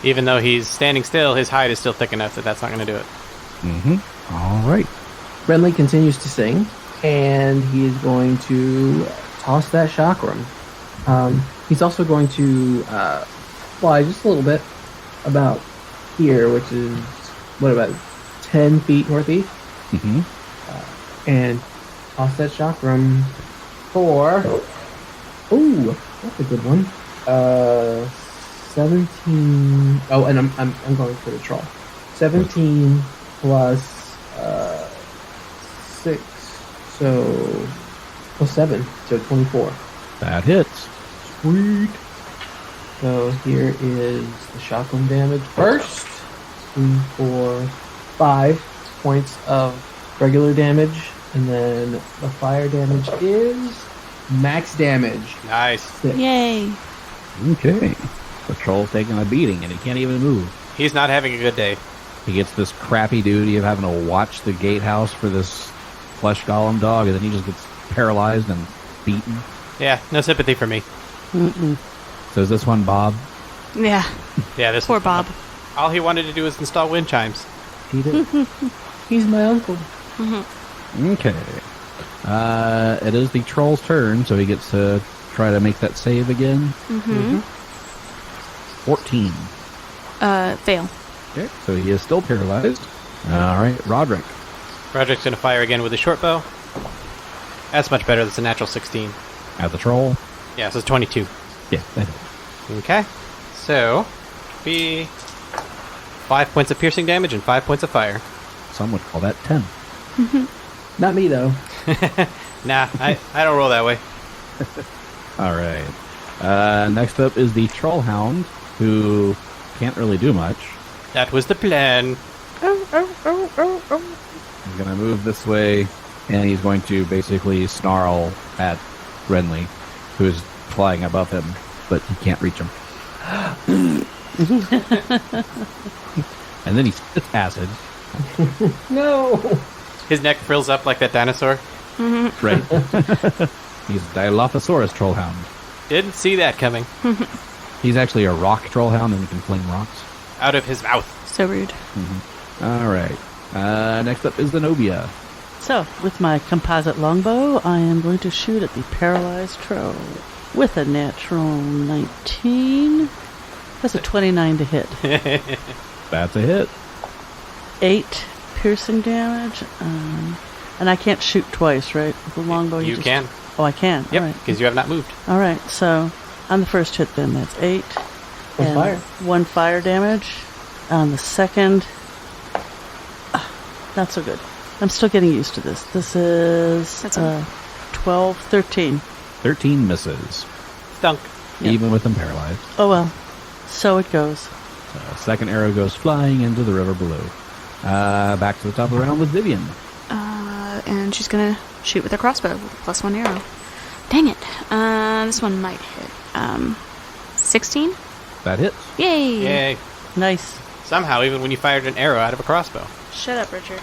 Even though he's standing still, his hide is still thick enough that that's not going to do it. Mm-hmm. All right. Renly continues to sing, and he is going to toss that chakram. He's also going to fly just a little bit, about here, which is, what about 10 feet northeast? Mm-hmm. And offset chakram for... Ooh, that's a good one. 17... Oh, and I'm going for the troll. 17 plus 6, so... plus 7, so 24. That hits. Sweet. So here is the shotgun damage first. 2, 4, 5 points of regular damage. And then the fire damage is max damage. Nice. 6. Yay. Okay. The troll's taking a beating, and he can't even move. He's not having a good day. He gets this crappy duty of having to watch the gatehouse for this flesh golem dog, and then he just gets paralyzed and beaten. Yeah, no sympathy for me. Mm-mm. So is this one Bob? Yeah. Yeah, this Poor was- Bob. All he wanted to do was install wind chimes. He did. He's my uncle. Okay. It is the troll's turn, so he gets to try to make that save again. 14. Fail. Okay, so he is still paralyzed. All right, Roderick. Roderick's going to fire again with a short bow. That's much better. That's a natural 16. At the troll. Yeah, so it's 22. Yeah, that is. Okay. So, be 5 points of piercing damage and 5 points of fire. Some would call that 10. Not me, though. Nah, I don't roll that way. All right. Next up is the troll hound, who can't really do much. That was the plan. He's going to move this way, and he's going to basically snarl at Renly, who is flying above him, but he can't reach him. And then he spits acid. No! His neck frills up like that dinosaur. Right. He's a Dilophosaurus trollhound. Didn't see that coming. He's actually a rock trollhound, and he can fling rocks. Out of his mouth. So rude. All right. Next up is the Nobia. So, with my composite longbow, I am going to shoot at the paralyzed troll with a natural 19. That's a 29 to hit. That's a hit. 8 piercing damage. And I can't shoot twice, right? With the longbow, You just... can. Oh, I can. Yep, All right. because you have not moved. All right. So, on the first hit, then that's 8. One fire. 1 fire damage. On the second, not so good. I'm still getting used to this. This is That's a- 12, 13. 13 misses, Stunk. Yep. even with him paralyzed. Oh well. So it goes. Second arrow goes flying into the river below. Back to the top of the round with Vivian. And she's gonna shoot with her crossbow with a +1 arrow. Dang it. This one might hit. 16? That hits. Yay! Yay. Nice. Somehow, even when you fired an arrow out of a crossbow. Shut up, Richard.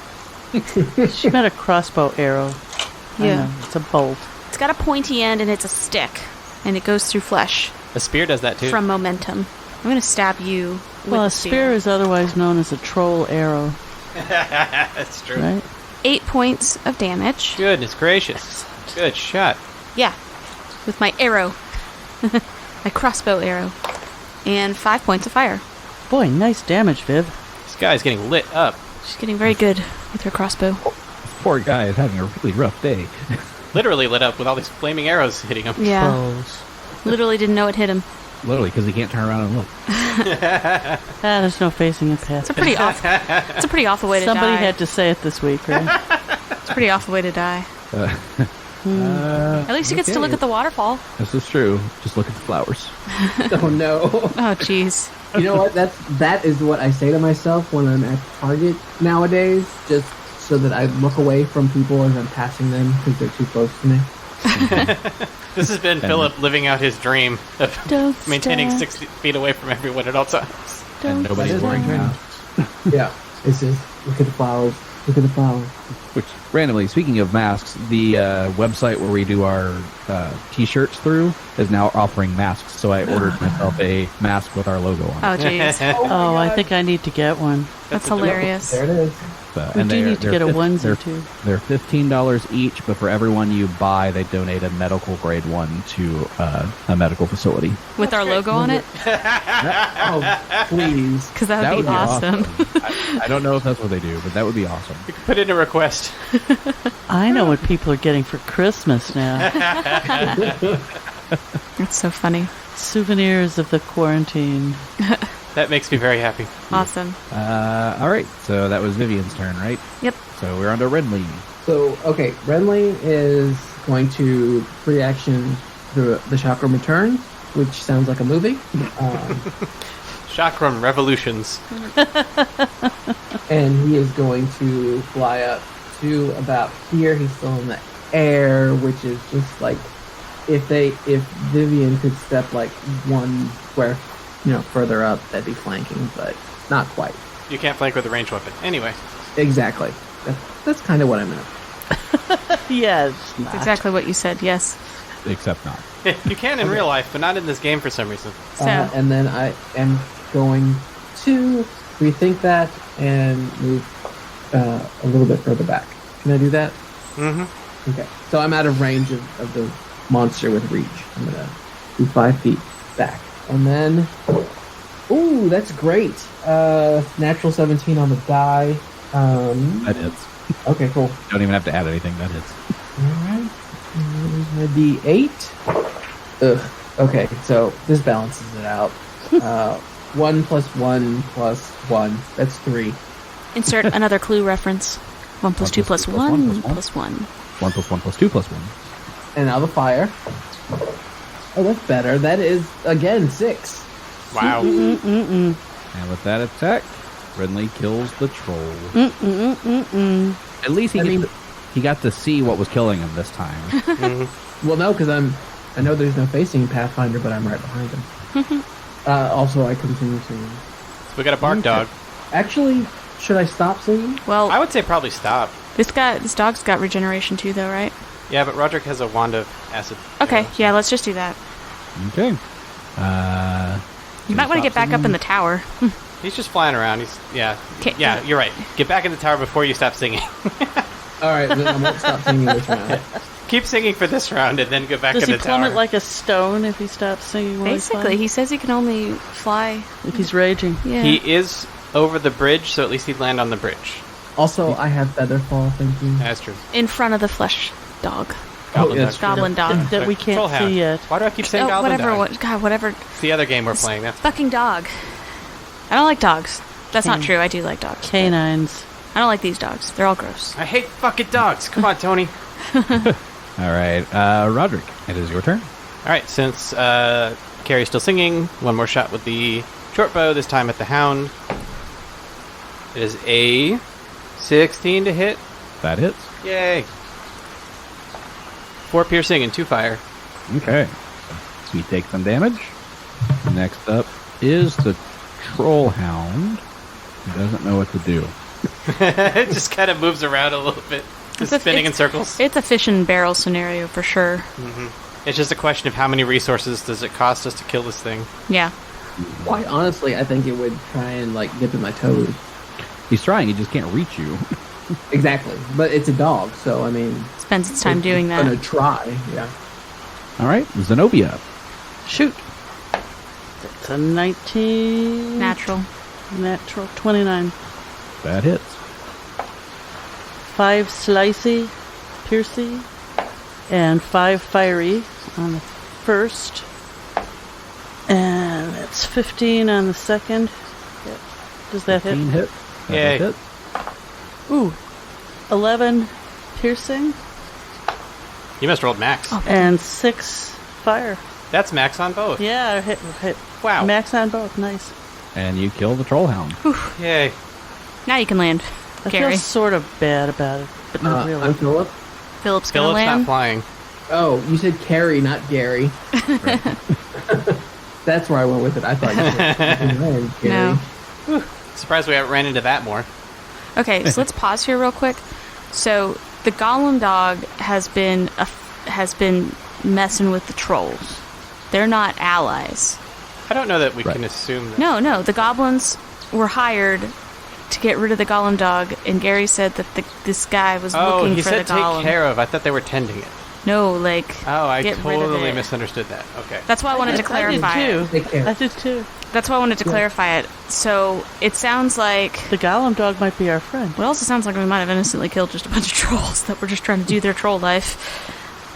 She meant a crossbow arrow. I Yeah. know, it's a bolt. It's got a pointy end and it's a stick. And it goes through flesh A spear does that too. from momentum. I'm gonna stab you with Well, the a spear is otherwise known as a troll arrow, That's true. right? 8 points of damage. Goodness gracious. Good shot. Yeah. With my arrow. My crossbow arrow. And 5 points of fire. Boy, nice damage, Viv. This guy's getting lit up. She's getting very good with her crossbow. Poor guy is having a really rough day. Literally lit up with all these flaming arrows hitting him. Yeah. Trolls. Literally didn't know it hit him. Literally, because he can't turn around and look. There's no facing a path. It's a pretty off. It's a pretty awful way to Somebody die. had to say it this week, right? It's a pretty awful way to die. At least he gets to look at the waterfall. This is true. Just look at the flowers. Oh no. Oh, jeez. You know what? That is what I say to myself when I'm at Target nowadays, just so that I look away from people as I'm passing them because they're too close to me. This has been Philip living out his dream of Don't maintaining stop. 6 feet away from everyone at all times. And nobody's That is wearing right. masks. Yeah. It's just look at the flowers. Look at the flowers. Which, randomly, speaking of masks, the website where we do our T-shirts through is now offering masks. So I ordered myself a mask with our logo on it. Oh, jeez. Oh, I think I need to get one. That's hilarious. There it is. We do need to get a onesie, too. They're $15 each, but for everyone you buy, they donate a medical grade 1 to a medical facility. With our logo on it? Oh, please. Because that would be awesome. I don't know if that's what they do, but that would be awesome. You can put in a request. I know what people are getting for Christmas now. That's so funny. Souvenirs of the quarantine. That makes me very happy. Awesome. All right, so that was Vivian's turn, right? Yep. So we're on to Renly. So, okay, Renly is going to free action the Chakram Return, which sounds like a movie. Chakram Revolutions. And he is going to fly up to about here. He's still in the air, which is just like if Vivian could step like one square, further up, that'd be flanking, but not quite. You can't flank with a ranged weapon. Anyway. Exactly. That's kind of what I meant. Yes. That's exactly what you said, yes. Except not. You can in real life, but not in this game for some reason. So. And then I am going to rethink that and move a little bit further back. Can I do that? Mm-hmm. Okay. So I'm out of range of the monster with reach. I'm going to do 5 feet back. And then... Ooh, that's great. Natural 17 on the die. That hits. Okay, cool. Don't even have to add anything. That hits. Alright. Here's my D8. Ugh. Okay, so this balances it out. 1 plus 1 plus 1. That's 3. Insert another clue reference. 1 plus 2 plus 1 plus 1. 1 plus 1 plus 2 plus 1. And now the fire. Oh, that's better. That is, again, 6. Wow. Mm-mm-mm-mm. And with that attack, Renly kills the troll. Mm-mm-mm-mm. At least he got to see what was killing him this time. Mm-hmm. Well, no, because I know there's no facing Pathfinder, but I'm right behind him. Also, I continue singing. So we got a bark dog. Actually, should I stop singing? Well, I would say probably stop. this dog's got regeneration too, though, right? Yeah, but Roderick has a wand of acid. Okay, yeah, let's just do that. Okay. You might want to get back up in the tower. He's just flying around. Yeah, you're right. Get back in the tower before you stop singing. Alright, then I won't stop singing this round. Keep singing for this round and then go back Does in he the tower. plummet like a stone if he stops singing while he's Basically, flying? he says he can only fly. If he's raging. Yeah. He is over the bridge, so at least he'd land on the bridge. Also, I have Featherfall, thank you. That's true. In front of the flesh dog. Goblin yeah, dog. true. Goblin dog. That we Troll can't hound. see yet. Why do I keep saying goblin whatever. dog? Whatever. It's the other game we're playing. That's Fucking dog. I don't like dogs. That's not true. I do like dogs. Canines. I don't like these dogs. They're all gross. I hate fucking dogs. Come on, Tony. All right. Roderick, it is your turn. All right, since Carrie's still singing, one more shot with the short bow, this time at the hound. It is a 16 to hit. That hits. Yay. 4 piercing and 2 fire. Okay. So you take some damage. Next up is the troll hound. He doesn't know what to do. It just kind of moves around a little bit. Just spinning in circles. It's a fish and barrel scenario for sure. Mm-hmm. It's just a question of how many resources does it cost us to kill this thing. Yeah. Quite honestly, I think it would try and, dip in my toes. He's trying, he just can't reach you. Exactly. But it's a dog, so, I mean... Spends its time doing It's that. gonna try, yeah. All right, Zenobia. Shoot. That's a 19. Natural. Natural 29. That hits. 5 slicey, piercy, and 5 fiery on the first. And that's 15 on the second. Does that hit? 15 hit. That Yay. hit. Ooh. 11 piercing You must roll max. and 6 fire. That's max on both. Yeah, hit. Wow. Max on both. Nice. And you kill the troll hound. Yay. Now you can land. I Gary. feel sort of bad about it, but not really. I'm Philip. Philip's gonna Philip's not land. flying. Oh, you said Carrie, not Gary. That's where I went with it. I thought you said Gary. No. Surprised we haven't ran into that more. Okay, so let's pause here real quick. So the golem dog has been messing with the trolls. They're not allies. I don't know that we Right. can assume that. No, the goblins were hired to get rid of the golem dog, and Gary said that this guy was looking he for said the golem. take care of. I thought they were tending it. No, like I get rid of totally it. misunderstood that. Okay. That's why I wanted to clarify it. Take care. I did too. That's why I wanted to clarify it. So it sounds like The golem dog might be our friend. it also sounds like we might have innocently killed just a bunch of trolls that were just trying to do their troll life.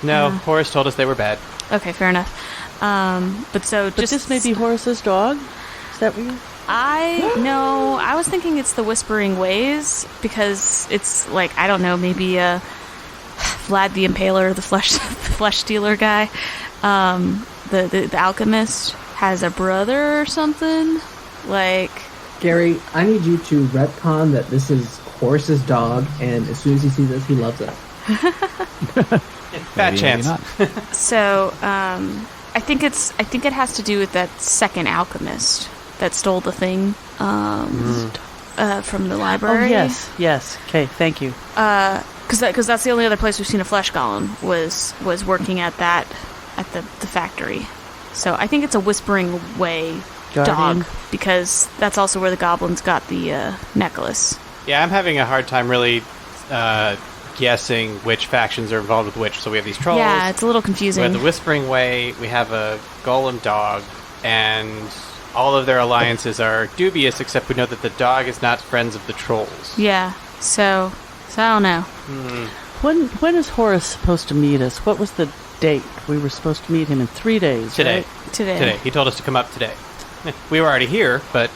No, Horace told us they were bad. Okay, fair enough. But This may be Horace's dog? Is that what you... I was thinking it's the Whispering Ways, because it's like, I don't know, maybe Vlad the Impaler, the flesh stealer guy, the alchemist has a brother or something. Like, Gary, I need you to retcon that this is Horace's dog, and as soon as he sees us, he loves us. Fat Maybe chance. not. so I think it has to do with that second alchemist that stole the thing from the library. Oh, yes. Okay, thank you. Because that's the only other place we've seen a flesh golem was working at the factory. So I think it's a Whispering Way Guardian. dog, because that's also where the goblins got the necklace. Yeah, I'm having a hard time really guessing which factions are involved with which. So we have these trolls. Yeah, it's a little We confusing. have the Whispering Way. We have a golem dog, and all of their alliances are dubious. Except we know that the dog is not friends of the trolls. Yeah, so I don't know. When is Horace supposed to meet us? What was the date? We were supposed to meet him in 3 days, Today. right? Today. He told us to come up today. We were already here, but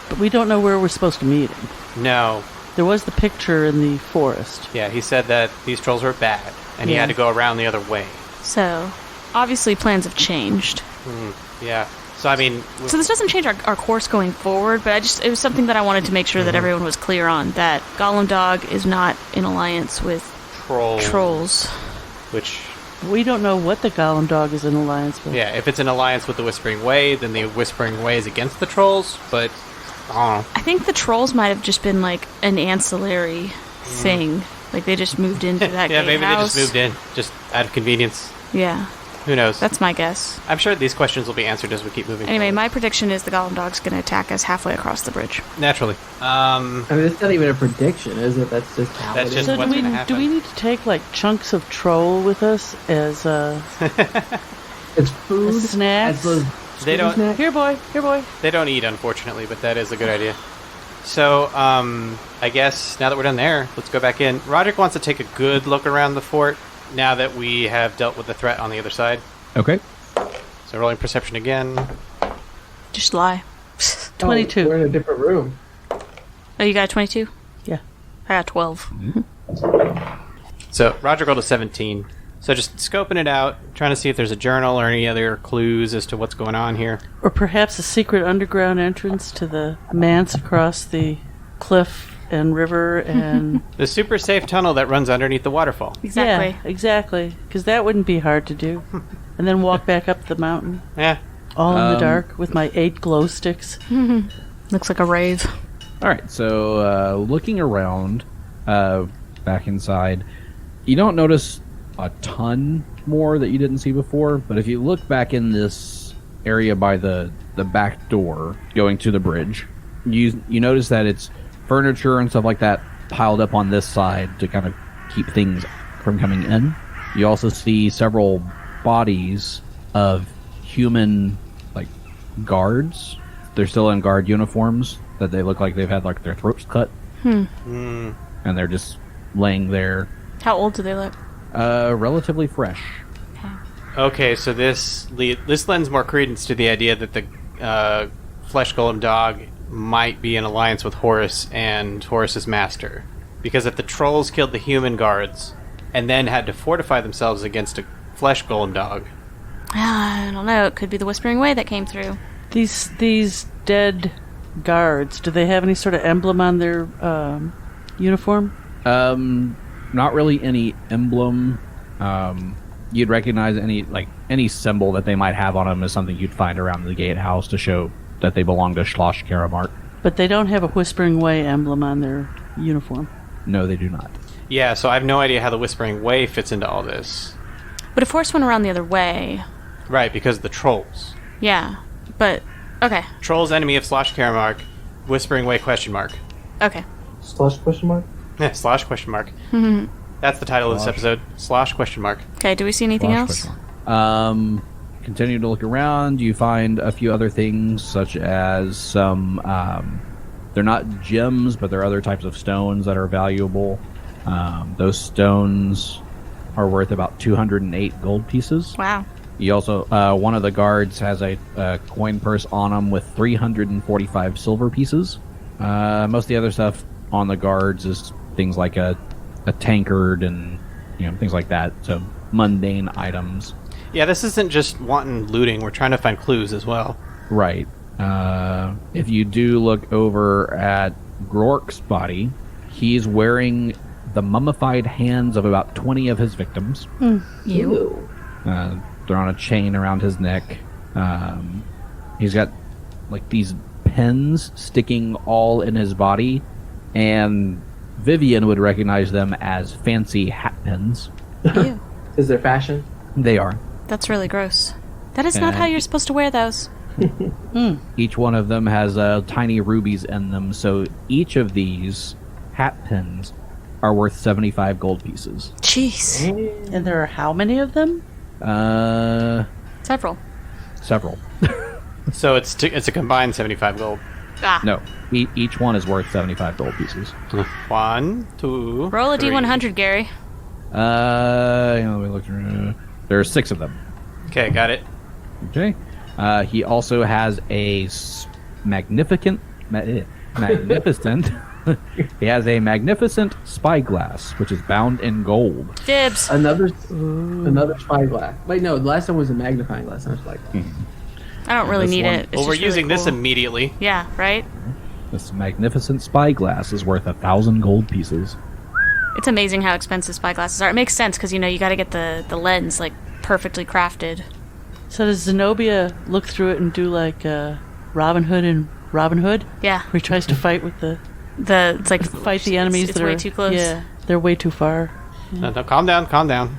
But we don't know where we're supposed to meet him. no. There was the picture in the forest. Yeah, he said that these trolls were bad, and he Yeah. had to go around the other way. So obviously plans have changed. Yeah. So, I mean... So this doesn't change our course going forward, but it was something that I wanted to make sure that everyone was clear on, that Golem Dog is not in alliance with trolls. Which... We don't know what the golem dog is in alliance with. Yeah, if it's in alliance with the Whispering Way, then the Whispering Way is against the trolls, but... I don't know. I think the trolls might have just been like an ancillary thing. Like they just moved into that Yeah, maybe gatehouse. they just moved in, just out of convenience. Yeah, Who knows? that's my guess. I'm sure these questions will be answered as we keep moving Anyway, forward. my prediction is the Golem Dog's going to attack us halfway across the bridge. Naturally. I mean, it's not even a prediction, is it? That's just how That's it just is. So what's gonna happen. do we need to take like chunks of troll with us as It's food. snacks? As those They don't- snacks. Here, boy. They don't eat, unfortunately, but that is a good idea. So, I guess now that we're done there, let's go back in. Roderick wants to take a good look around the fort now that we have dealt with the threat on the other side. Okay. So rolling perception again. Just lie. 22. Oh, we're in a different room. Oh, you got a 22? Yeah. I got 12. So Roderick rolled a 17. So just scoping it out, trying to see if there's a journal or any other clues as to what's going on here. Or perhaps a secret underground entrance to the manse across the cliff and river and... The super safe tunnel that runs underneath the waterfall. Exactly. Yeah, exactly. Because that wouldn't be hard to do. And then walk back up the mountain, Yeah. all in the dark, with my 8 glow sticks. Looks like a rave. All right. So looking around, back inside, you don't notice a ton more that you didn't see before. But if you look back in this area by the back door going to the bridge, you notice that it's furniture and stuff like that piled up on this side to kind of keep things from coming in. You also see several bodies of human like guards. They're still in guard uniforms that they look like they've had like their throats cut. And they're just laying there, How old do they look? relatively fresh. Okay, so this lends more credence to the idea that the flesh golem dog might be in alliance with Horus and Horus's master. Because if the trolls killed the human guards and then had to fortify themselves against a flesh golem dog, I don't know. It could be the Whispering Way that came through. These dead guards, do they have any sort of emblem on their uniform? Not really any emblem. You'd recognize any symbol that they might have on them as something you'd find around the gatehouse to show that they belong to Schloss Caromarc. But they don't have a Whispering Way emblem on their uniform. No, they do not. yeah, so I have no idea how the Whispering Way fits into all this. But if Force went around the other way, Right, because of the trolls. yeah. But, okay. Trolls enemy of Slosh Caromarc, Whispering Way question mark. Okay. Slush question mark? Yeah, slosh question mark. That's the title of this episode. Slosh question mark. Okay, do we see anything else? Continue to look around. You find a few other things, such as some. They're not gems, but there are other types of stones that are valuable. Those stones are worth about 208 gold pieces. Wow. You also, one of the guards has a coin purse on him with 345 silver pieces. Most of the other stuff on the guards is things like a tankard and things like that. So mundane items. Yeah, this isn't just wanton looting. We're trying to find clues as well. Right. If you do look over at Grork's body, he's wearing the mummified hands of about 20 of his victims. You. They're on a chain around his neck. He's got like these pins sticking all in his body, and Vivian would recognize them as fancy hat pins. Ew. Is there fashion? They are. That's really gross. That is not And- how you're supposed to wear those. Each one of them has tiny rubies in them, so each of these hat pins are worth 75 gold pieces. Jeez. And there are how many of them? Several. Several. So it's a combined 75 gold. Ah. No, each one is worth 75 gold pieces. 1, 2, Roll a 3. D100, Gary. Let me look through. There are 6 of them. Okay, got it. Okay. He also has a magnificent. He has a magnificent spyglass, which is bound in gold. Dibs. Another spyglass. Wait, no, the last one was a magnifying glass, not a spyglass. I don't really This need one- it. It's Well, we're just really using this cool. immediately. Yeah, right? This magnificent spyglass is worth 1,000 gold pieces. It's amazing how expensive spyglasses are. It makes sense because, you got to get the lens, like, perfectly crafted. So does Zenobia look through it and do like Robin Hood and Robin Hood? Yeah. Where he tries to fight with It's like... fight the enemies It's that way are too close. Yeah, they're way too far. No, calm down, calm down.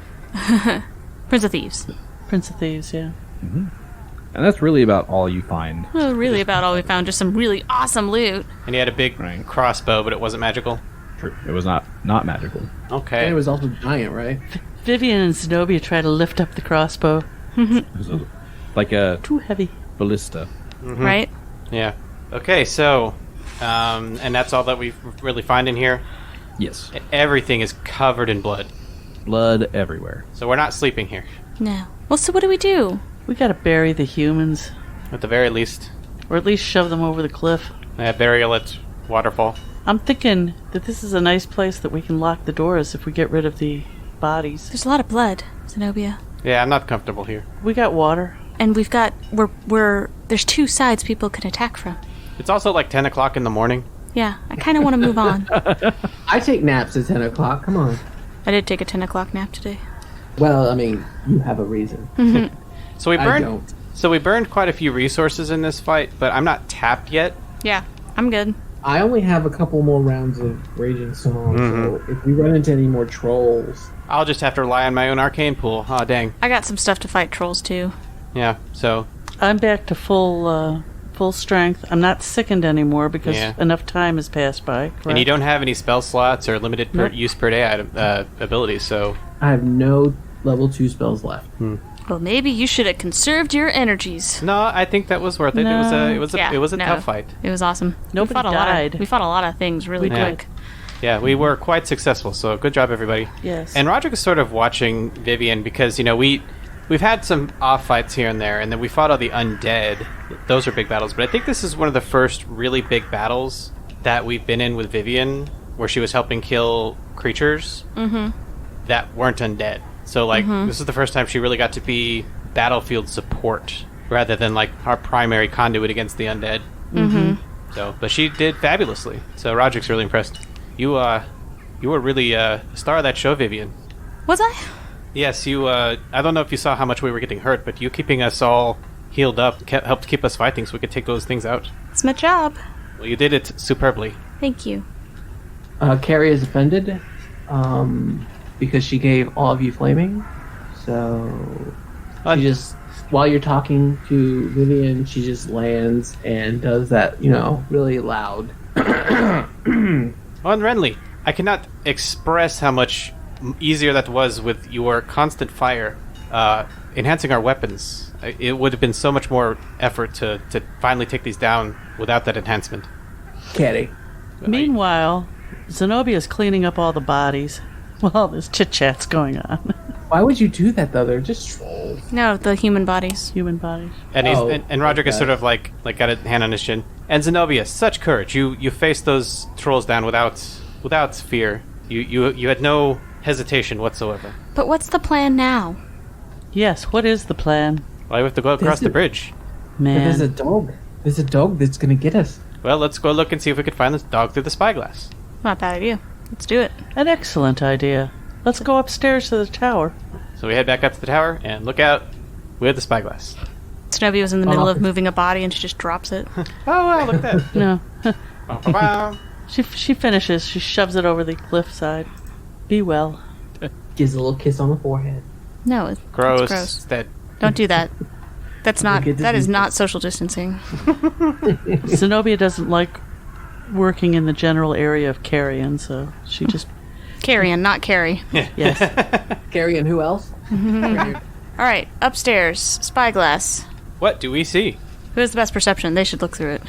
Prince of Thieves. Prince of Thieves, yeah. And that's really about all you find. Well, really about all we found. Just some really awesome loot. And he had a big Right. crossbow, but it wasn't magical. True. It was not magical. Okay. And it was also giant, right? Vivian and Zenobia try to lift up the crossbow. It was like a Too heavy. ballista. Right? Yeah. Okay, so, and that's all that we really find in here. Yes. Everything is covered in blood. Blood everywhere. So we're not sleeping here, No. Well, so what do we do? We gotta bury the humans. at the very least. Or at least shove them over the cliff. Burial at Waterfall. I'm thinking that this is a nice place that we can lock the doors if we get rid of the bodies. There's a lot of blood, Zenobia. Yeah, I'm not comfortable here. We got water. And we've got... There's 2 sides people can attack from. It's also like 10 o'clock in the morning. Yeah, I kind of want to move on. I take naps at 10 o'clock. Come on. I did take a 10 o'clock nap today. Well, I mean, you have a reason. So we I burned. don't. So we burned quite a few resources in this fight, but I'm not tapped yet. Yeah, I'm good. I only have a couple more rounds of Raging Song, so if we run into any more trolls... I'll just have to rely on my own arcane pool. Aw, dang. I got some stuff to fight trolls, too. Yeah, so I'm back to full strength. I'm not sickened anymore because Yeah. enough time has passed by. Correct? and you don't have any spell slots or limited Nope. use per day item, abilities, so I have no level 2 spells left. Well, maybe you should have conserved your energies. no, I think that was worth it. No. It was a tough fight. It was awesome. Nobody we fought died. we fought a lot of things really We quick. did. Yeah, we were quite successful. So good job, everybody. Yes. And Roderick is sort of watching Vivian because we've had some off fights here and there, and then we fought all the undead. Those are big battles, but I think this is one of the first really big battles that we've been in with Vivian, where she was helping kill creatures that weren't undead. So this is the first time she really got to be battlefield support rather than like our primary conduit against the undead. So, but she did fabulously. So Roderick's really impressed. You were really a star of that show, Vivian. Was I? Yes, you. I don't know if you saw how much we were getting hurt, but you keeping us all healed up helped keep us fighting, so we could take those things out. It's my job. Well, you did it superbly. Thank you. Carrie is offended because she gave all of you flaming. So she just while you're talking to Vivian, she just lands and does that, really loud. On Renly, I cannot express how much easier that was with your constant fire, enhancing our weapons. It would have been so much more effort to finally take these down without that enhancement. Caddy. Meanwhile, Zenobia's cleaning up all the bodies while this chit-chat's going on. Why would you do that, though? They're just trolls. No, the human bodies. Human bodies. And and Roderick is sort of like got a hand on his chin. And Zenobia, such courage! You faced those trolls down without fear. You had no hesitation whatsoever. But what's the plan now? Yes, what is the plan? Well, we have to go across the bridge. Man. But there's a dog. There's a dog that's gonna get us. Well, let's go look and see if we could find this dog through the spyglass. Not a bad idea. Let's do it. An excellent idea. Let's go upstairs to the tower. So we head back up to the tower and look out. We have the spyglass. Snowy was in the middle of moving a body and she just drops it. Oh, wow, look at that. No. Wow. She finishes. She shoves it over the cliffside. Be well. Gives a little kiss on the forehead. No, it's Gross. gross. That Don't do that. That is Disease. not social distancing. Zenobia doesn't like working in the general area of carrion, so she just... Carrion, not Carrie. Yes. Carrie and who else? All right, upstairs. Spyglass. What do we see? Who has the best perception? They should look through it.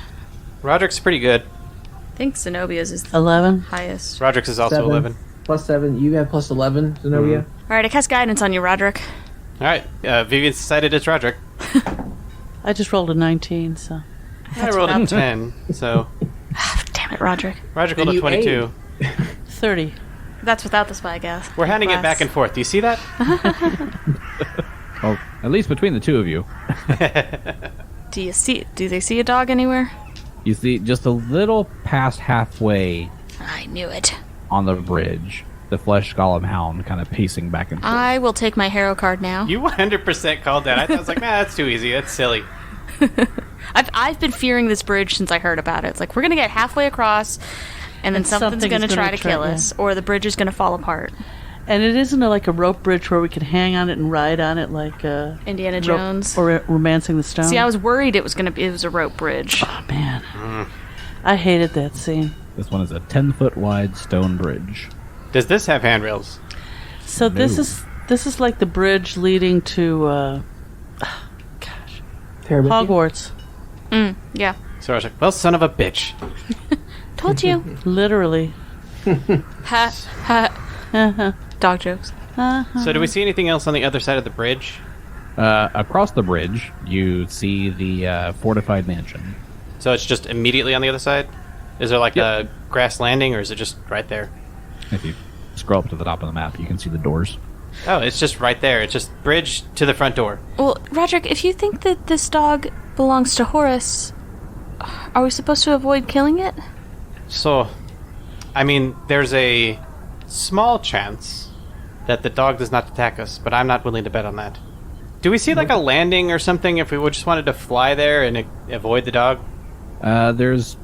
Roderick's pretty good. I think Zenobia's is the 11. highest. Roderick's is also 11. Plus 7. You have plus 11, Zenobia. All right, I cast guidance on you, Roderick. All right, Vivian's decided it's Roderick. I just rolled a 19, so... I rolled a 10, so... Damn it, Roderick. Roderick rolled a you 22. 30. That's without the spyglass. We're handing it back and forth. Do you see that? Well, at least between the two of you. Do they see a dog anywhere? You see just a little past halfway I knew it. on the bridge, the flesh golem hound kind of pacing back and forth. I will take my hero card now. You 100% called that. I was like, nah, that's too easy. That's silly. I've been fearing this bridge since I heard about it. It's like, we're going to get halfway across, and then something's going to try to kill us, or the bridge is going to fall apart. And it isn't like a rope bridge where we can hang on it and ride on it like... Indiana Jones. Or Romancing the Stone. See, I was worried it was a rope bridge. Oh, man. I hated that scene. This one is a 10-foot wide stone bridge. Does this have handrails? So this is like the bridge leading to... Terrible. Hogwarts. Yeah. So I was like, well, son of a bitch. Told you. Literally. Ha, ha. Dog jokes. So do we see anything else on the other side of the bridge? Across the bridge, you see the fortified mansion. So it's just immediately on the other side? Is there like a grass landing, or is it just right there? If you scroll up to the top of the map, you can see the doors. Oh, it's just right there. It's just bridge to the front door. Well, Roderick, if you think that this dog belongs to Horace, are we supposed to avoid killing it? So, I mean, there's a small chance that the dog does not attack us, but I'm not willing to bet on that. Do we see like a landing or something if we just wanted to fly there and avoid the dog? There's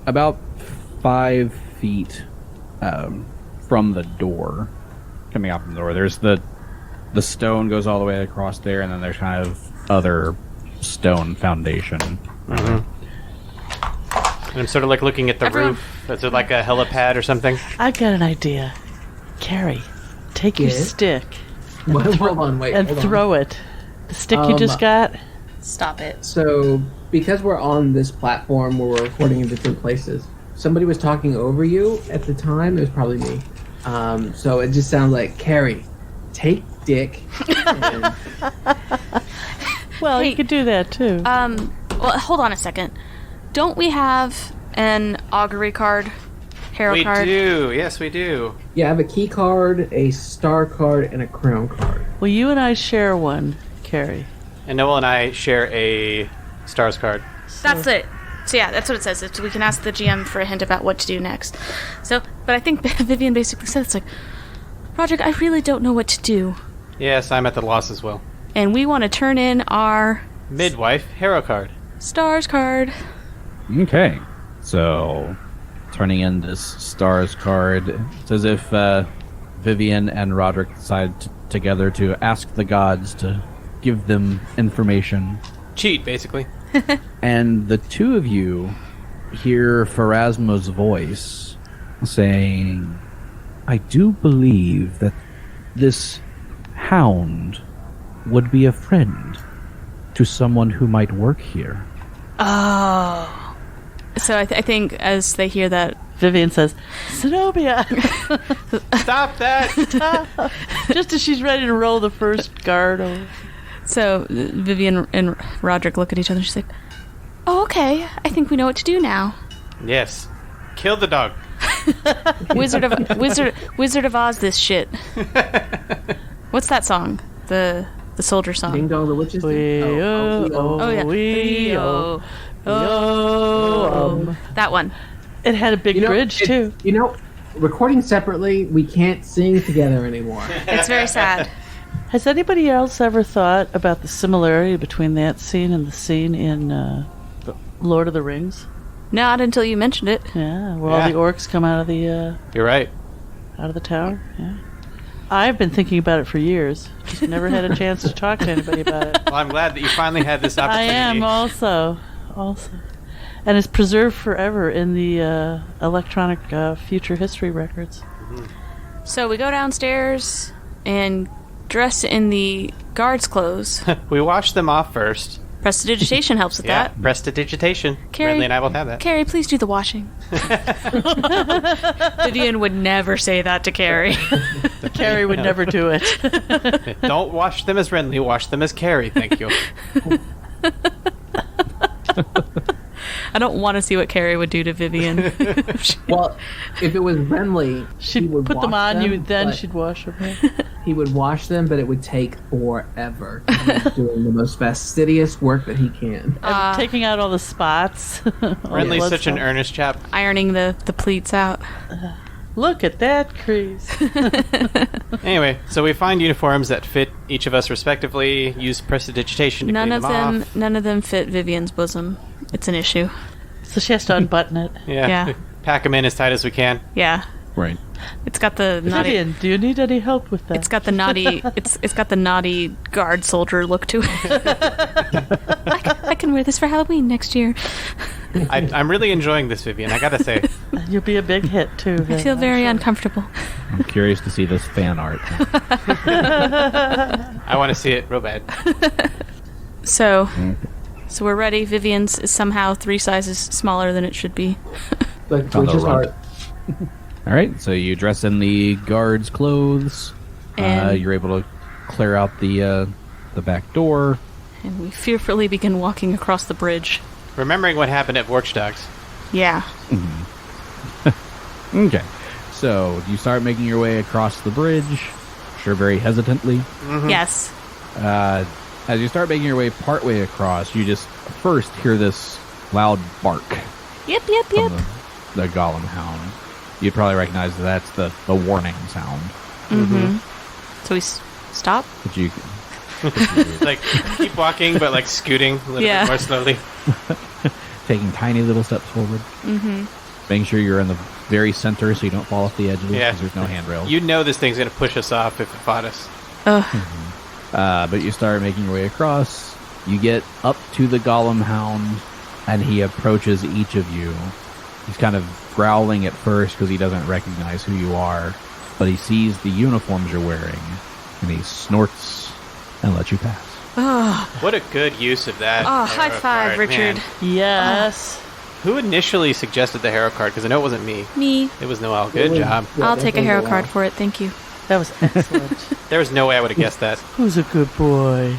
about 5 feet from the door, coming out from the door. There's the stone goes all the way across there, and then there's kind of other stone foundation. And I'm sort of like looking at the roof. Is it like a helipad or something? I got an idea. Carrie, take your stick Hold on, wait. and hold on. throw it. The stick you just got? Stop it. So, because we're on this platform where we're recording in different places, somebody was talking over you at the time. It was probably me. So it just sounds like, Carrie, take Dick. And Well, Hey, you could do that too. Well, hold on a second. Don't we have an augury card? Hero We card? do. Yes, we do. yeah, I have a key card, a star card, and a crown card. Well, you and I share one, Carrie. And Noel and I share a stars card. That's it. So yeah, that's what it says. We can ask the GM for a hint about what to do next. So, but I think Vivian basically said, it's like, Roderick, I really don't know what to do. Yes, I'm at the loss as well. And we want to turn in our Midwife hero card. stars card. Okay, so turning in this stars card, it's as if Vivian and Roderick decided together to ask the gods to give them information. Cheat, basically. And the two of you hear Pharasma's voice saying, I do believe that this hound would be a friend to someone who might work here. Oh. So I think as they hear that, Vivian says, Zenobia! Stop that! Just as she's ready to roll the first guard over. so Vivian and Roderick look at each other and she's like, oh, okay. I think we know what to do now. Yes. Kill the dog. Wizard of Oz this shit. What's that song? The soldier song. Ding dong, the witches. Oh yeah. That one. It had a big bridge, too. Recording separately, we can't sing together anymore. It's very sad. Has anybody else ever thought about the similarity between that scene and the scene in Lord of the Rings? Not until you mentioned it. Yeah, where all the orcs come out of the You're right. out of the tower. Yeah, I've been thinking about it for years. Just never had a chance to talk to anybody about it. Well, I'm glad that you finally had this I opportunity. am also, and it's preserved forever in the electronic future history records. So we go downstairs and dress in the guard's clothes. We washed them off first. Prestidigitation helps with that. Prestidigitation. Carrie, Renly and I both have that. Carrie, please do the washing. Vivian would never say that to Carrie. Carrie would never do it. Don't wash them as Renly, wash them as Carrie, thank you. I don't want to see what Carrie would do to Vivian. Well, if it was Renly, She'd he would put them wash on you, then but she'd wash them. he would wash them, but it would take forever. He's doing the most fastidious work that he can. Taking out all the spots. Renly's such an earnest chap. Ironing the pleats out. Look at that crease. Anyway, so we find uniforms that fit each of us respectively, use prestidigitation to None clean of them off. none of them fit Vivian's bosom. It's an issue. So she has to unbutton it. Yeah. Pack them in as tight as we can. Yeah. Right. It's got the naughty. Vivian, do you need any help with that? It's got the naughty. It's got the naughty guard soldier look to it. I can wear this for Halloween next year. I'm really enjoying this, Vivian, I gotta say. You'll be a big hit, too. I feel very uncomfortable. I'm curious to see this fan art. I want to see it real bad. So we're ready. Vivian's is somehow 3 sizes smaller than it should be. Like On the witches rug. art. All right, so you dress in the guard's clothes. And- You're able to clear out the back door. And we fearfully begin walking across the bridge. Remembering what happened at Vorkstag's. Yeah. Okay, so you start making your way across the bridge. Sure, very hesitantly. Yes. As you start making your way partway across, you just first hear this loud bark Yep. from the golem hound. You'd probably recognize that's the warning sound. So we stop. But you, Like, keep walking, but like scooting a little Yeah. bit more slowly. taking tiny little steps forward. Making sure you're in the very center so you don't fall off the edges Yeah. because there's no handrails. You know this thing's gonna push us off if it fought us. But you start making your way across. You get up to the golem hound, and he approaches each of you. He's kind of growling at first because he doesn't recognize who you are, but he sees the uniforms you're wearing, and he snorts and lets you pass. What a good use of that. Oh, hero high five, card, Richard. man. Yes. Who initially suggested the hero card? Because I know it wasn't me. Me. It was Noel. Good job. Yeah, I'll that take a goes hero lot. card for it. Thank you. That was excellent. There was no way I would have guessed that. Who's a good boy?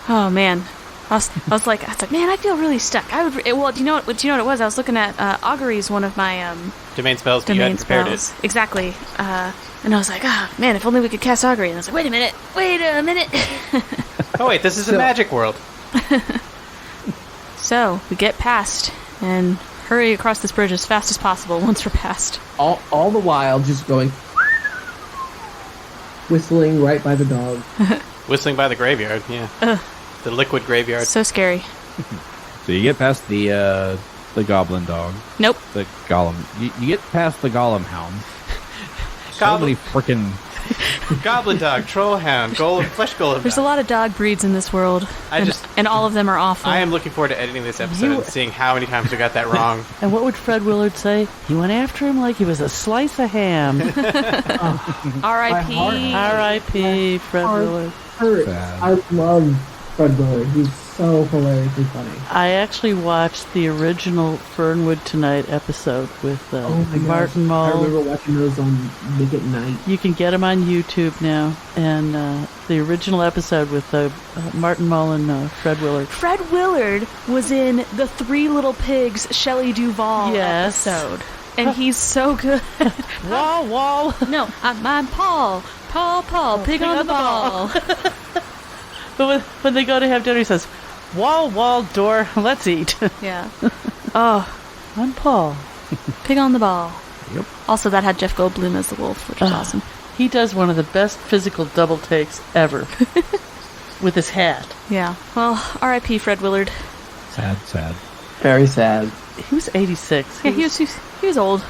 Oh man. I was like, man, I feel really stuck. I would. Do you know what? Do you know what it was? I was looking at Augury is one of my Domain spells, but you domain hadn't prepared spells. Exactly. And I was like, man, if only we could cast Augury. And I was like, wait a minute. it. Oh wait, this is a So- magic world. So we get past and hurry across this bridge as fast as possible once we're past. All the while just going whistling right by the dog. Whistling by the graveyard, yeah. The liquid graveyard. So scary. So you get past the goblin dog, Nope. the golem. You get past the golem hound. So Goblin- many freaking Goblin dog, troll hound, flesh golem. There's a lot of dog breeds in this world. And all of them are awful. I am looking forward to editing this episode and seeing how many times we got that wrong. And what would Fred Willard say? He went after him like he was a slice of ham. R.I.P. R.I.P. Fred Willard. I love Fred Willard. He's so hilariously funny. I actually watched the original Fernwood Tonight episode with Martin Mull. I remember watching those on Nick at Night. You can get them on YouTube now. And the original episode with Martin Mull and Fred Willard. Fred Willard was in the Three Little Pigs Shelley Duvall episode. And he's so good. Wall. No, I'm Paul. Paul, pig on the ball. But when they go to have dinner, he says, wall, door, let's eat. Yeah. Oh. I'm Paul. Pig on the ball. Yep. Also, that had Jeff Goldblum as the wolf, which is awesome. He does one of the best physical double takes ever. With his hat. Yeah. Well, R.I.P. Fred Willard. Sad. Very sad. He was 86. Yeah, he was old.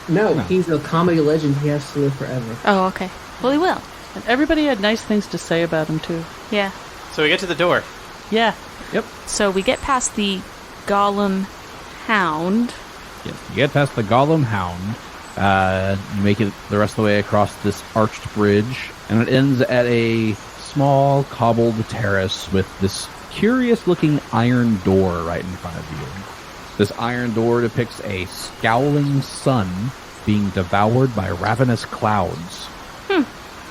No, he's a comedy legend. He has to live forever. Oh, okay. Well, he will. And everybody had nice things to say about him, too. Yeah. So we get to the door. Yeah. Yep. So we get past the Golem Hound. Yes, you get past the Golem Hound. You make it the rest of the way across this arched bridge, and it ends at a small cobbled terrace with this curious-looking iron door right in front of you. This iron door depicts a scowling sun being devoured by ravenous clouds.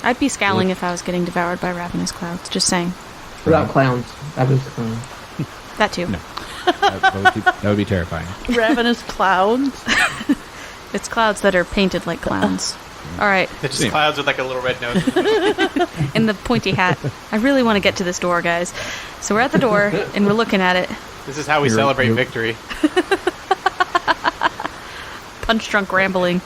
I'd be scowling if I was getting devoured by ravenous clouds. Just saying. Without clowns. That was clowns. That too. No. That would be terrifying. Ravenous clowns? It's clouds that are painted like clowns. All right. They're just clouds with like a little red nose. And the pointy hat. I really want to get to this door, guys. So we're at the door, and we're looking at it. This is how we celebrate victory. Punch drunk rambling.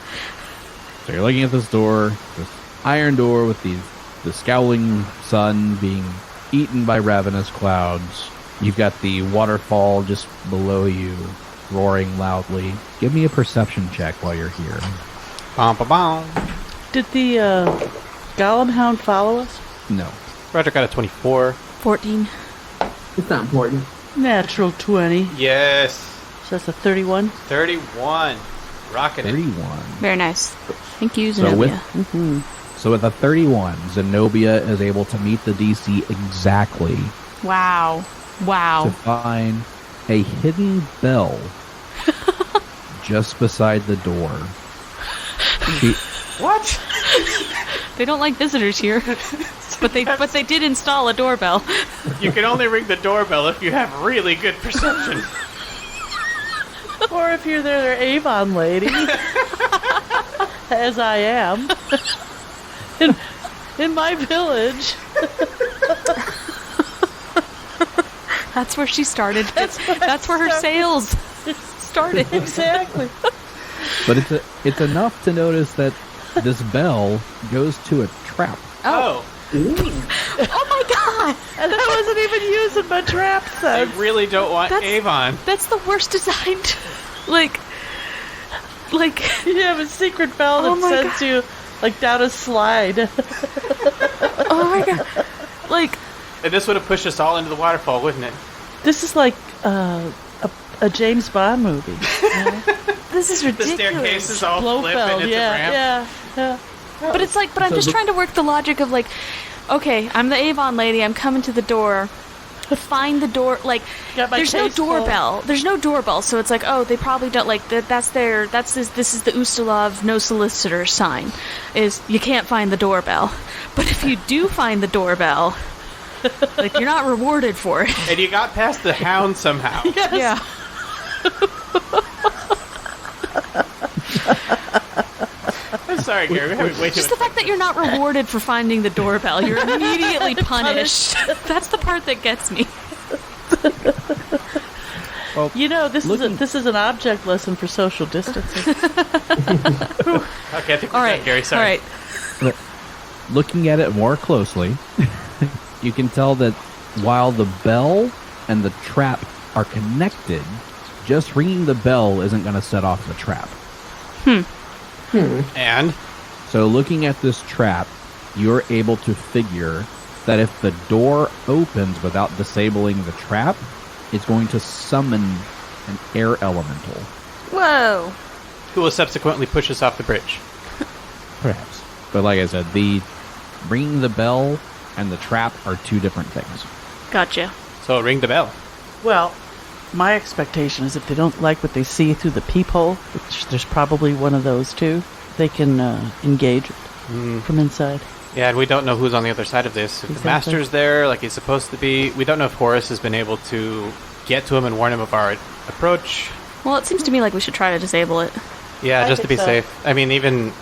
So you're looking at this door, this iron door with the scowling sun being eaten by ravenous clouds. You've got the waterfall just below you, roaring loudly. Give me a perception check while you're here. Bom. Did the Golem Hound follow us? No. Roger got a 24. 14. It's not important. Natural 20. Yes. So that's a 31. 31. Rocking it. 31. Very nice. Thank you, So Zenobia. So with a 31, Zenobia is able to meet the DC exactly Wow. to find a hidden bell just beside the door. What? They don't like visitors here. But they did install a doorbell. You can only ring the doorbell if you have really good perception. Or if you're their Avon lady. As I am. In my village. That's where she started. That's where her sales started. Exactly. But it's enough to notice that this bell goes to a trap. Oh. Oh my god! And I wasn't even using my trap I sense. really don't want Avon. That's the worst designed. Like You have a secret bell that sends you down a slide. oh my god! Like And this would have pushed us all into the waterfall, wouldn't it? This is like a James Bond movie. this is The ridiculous. staircase is all flip Blofeld, and it's a ramp. yeah. But it's like, I'm just trying to work the logic of okay, I'm the Avon lady. I'm coming to the door. Find the door. Got my There's no case full. doorbell. There's no doorbell, so it's they probably don't This is the Ustalov no solicitor sign. Is you can't find the doorbell. But if you do find the doorbell, you're not rewarded for it. And you got past the hound somehow. Yes. Yeah. I'm sorry, Gary. We're having way too Just the much fact that you're not rewarded for finding the doorbell, you're immediately punished. That's the part that gets me. Well, this is an object lesson for social distancing. Okay, I think we're done, Gary. Sorry. All right. Looking at it more closely, you can tell that while the bell and the trap are connected, just ringing the bell isn't going to set off the trap. And? So looking at this trap, you're able to figure that if the door opens without disabling the trap, it's going to summon an air elemental. Whoa. Who will subsequently push us off the bridge. Perhaps. But like I said, the ringing the bell and the trap are two different things. Gotcha. So ring the bell. Well, my expectation is if they don't like what they see through the peephole, which there's probably one of those too, they can engage it from inside. Yeah, and we don't know who's on the other side of this. If the Exactly. Master's there, like he's supposed to be, we don't know if Horus has been able to get to him and warn him of our approach. Well, it seems to me like we should try to disable it. Yeah, I just to be think so. safe. I mean, even,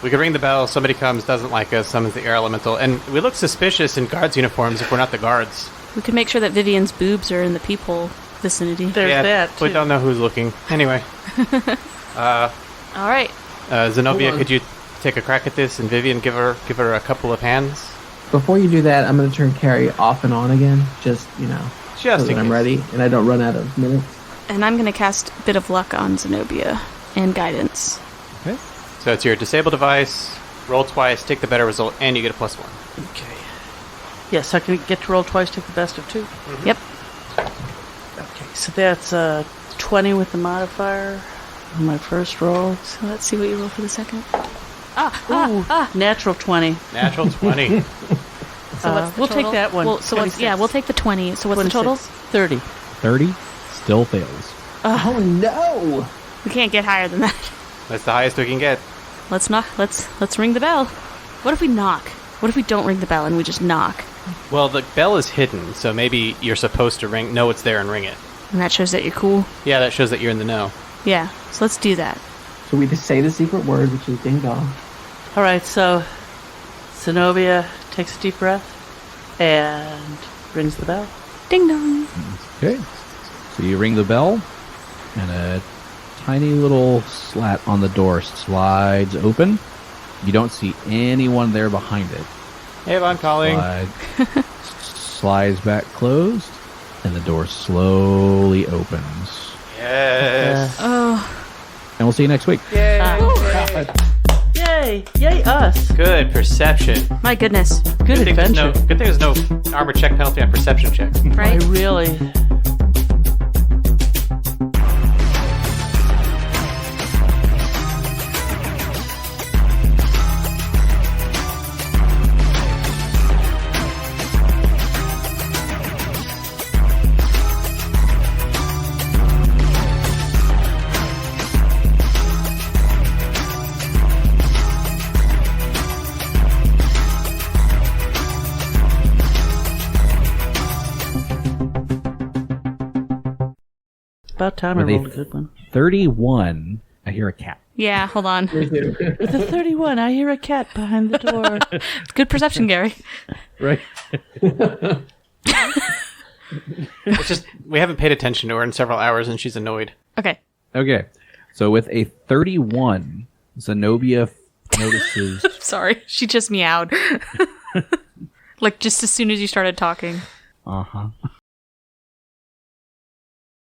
we could ring the bell, somebody comes, doesn't like us, summons the air elemental, and we look suspicious in guards' uniforms if we're not the guards. We could make sure that Vivian's boobs are in the peephole vicinity. There's yeah, that too. we don't know who's looking. Anyway. All right. Zenobia, Hold on. could you take a crack at this, and Vivian, give her a couple of hands? Before you do that, I'm going to turn Carrie off and on again, just so Just that in I'm case. ready and I don't run out of minutes. And I'm going to cast Bit of Luck on Zenobia and Guidance. Okay. So it's your disable device, roll twice, take the better result, and you get a +1. Okay. Yes, I can get to roll twice, take the best of 2. Yep. Okay, so that's 20 with the modifier on my first roll. So let's see what you roll for the second. Ooh, natural 20. Natural 20. So what's the we'll total? take that one. Well, so what's, 26. we'll take the 20. So what's the total? 30. 30 still fails. Oh no! We can't get higher than that. That's the highest we can get. Let's knock. Let's ring the bell. What if we knock? What if we don't ring the bell and we just knock? Well, the bell is hidden, so maybe you're supposed to know it's there and ring it. And that shows that you're cool. Yeah, that shows that you're in the know. Yeah. So let's do that. So we just say the secret word, which is ding dong. All right, so Zenobia takes a deep breath and rings the bell. Ding dong. Okay. So you ring the bell, and a tiny little slat on the door slides open. You don't see anyone there behind it. Avon calling. Slides back closed, and the door slowly opens. Yes. Oh. And we'll see you next week. Yay! Yay us! Good perception. My goodness. Good thing there's adventure. good thing there's no armor check penalty on perception checks. I Right? really... About time I Were they- rolled a good one. 31. I hear a cat. Yeah. Hold on. With a 31, I hear a cat behind the door. Good perception, Gary. Right. It's just, we haven't paid attention to her in several hours and she's annoyed. Okay. Okay. So with a 31, Zenobia notices Sorry. She just meowed. Like just as soon as you started talking. uh-huh.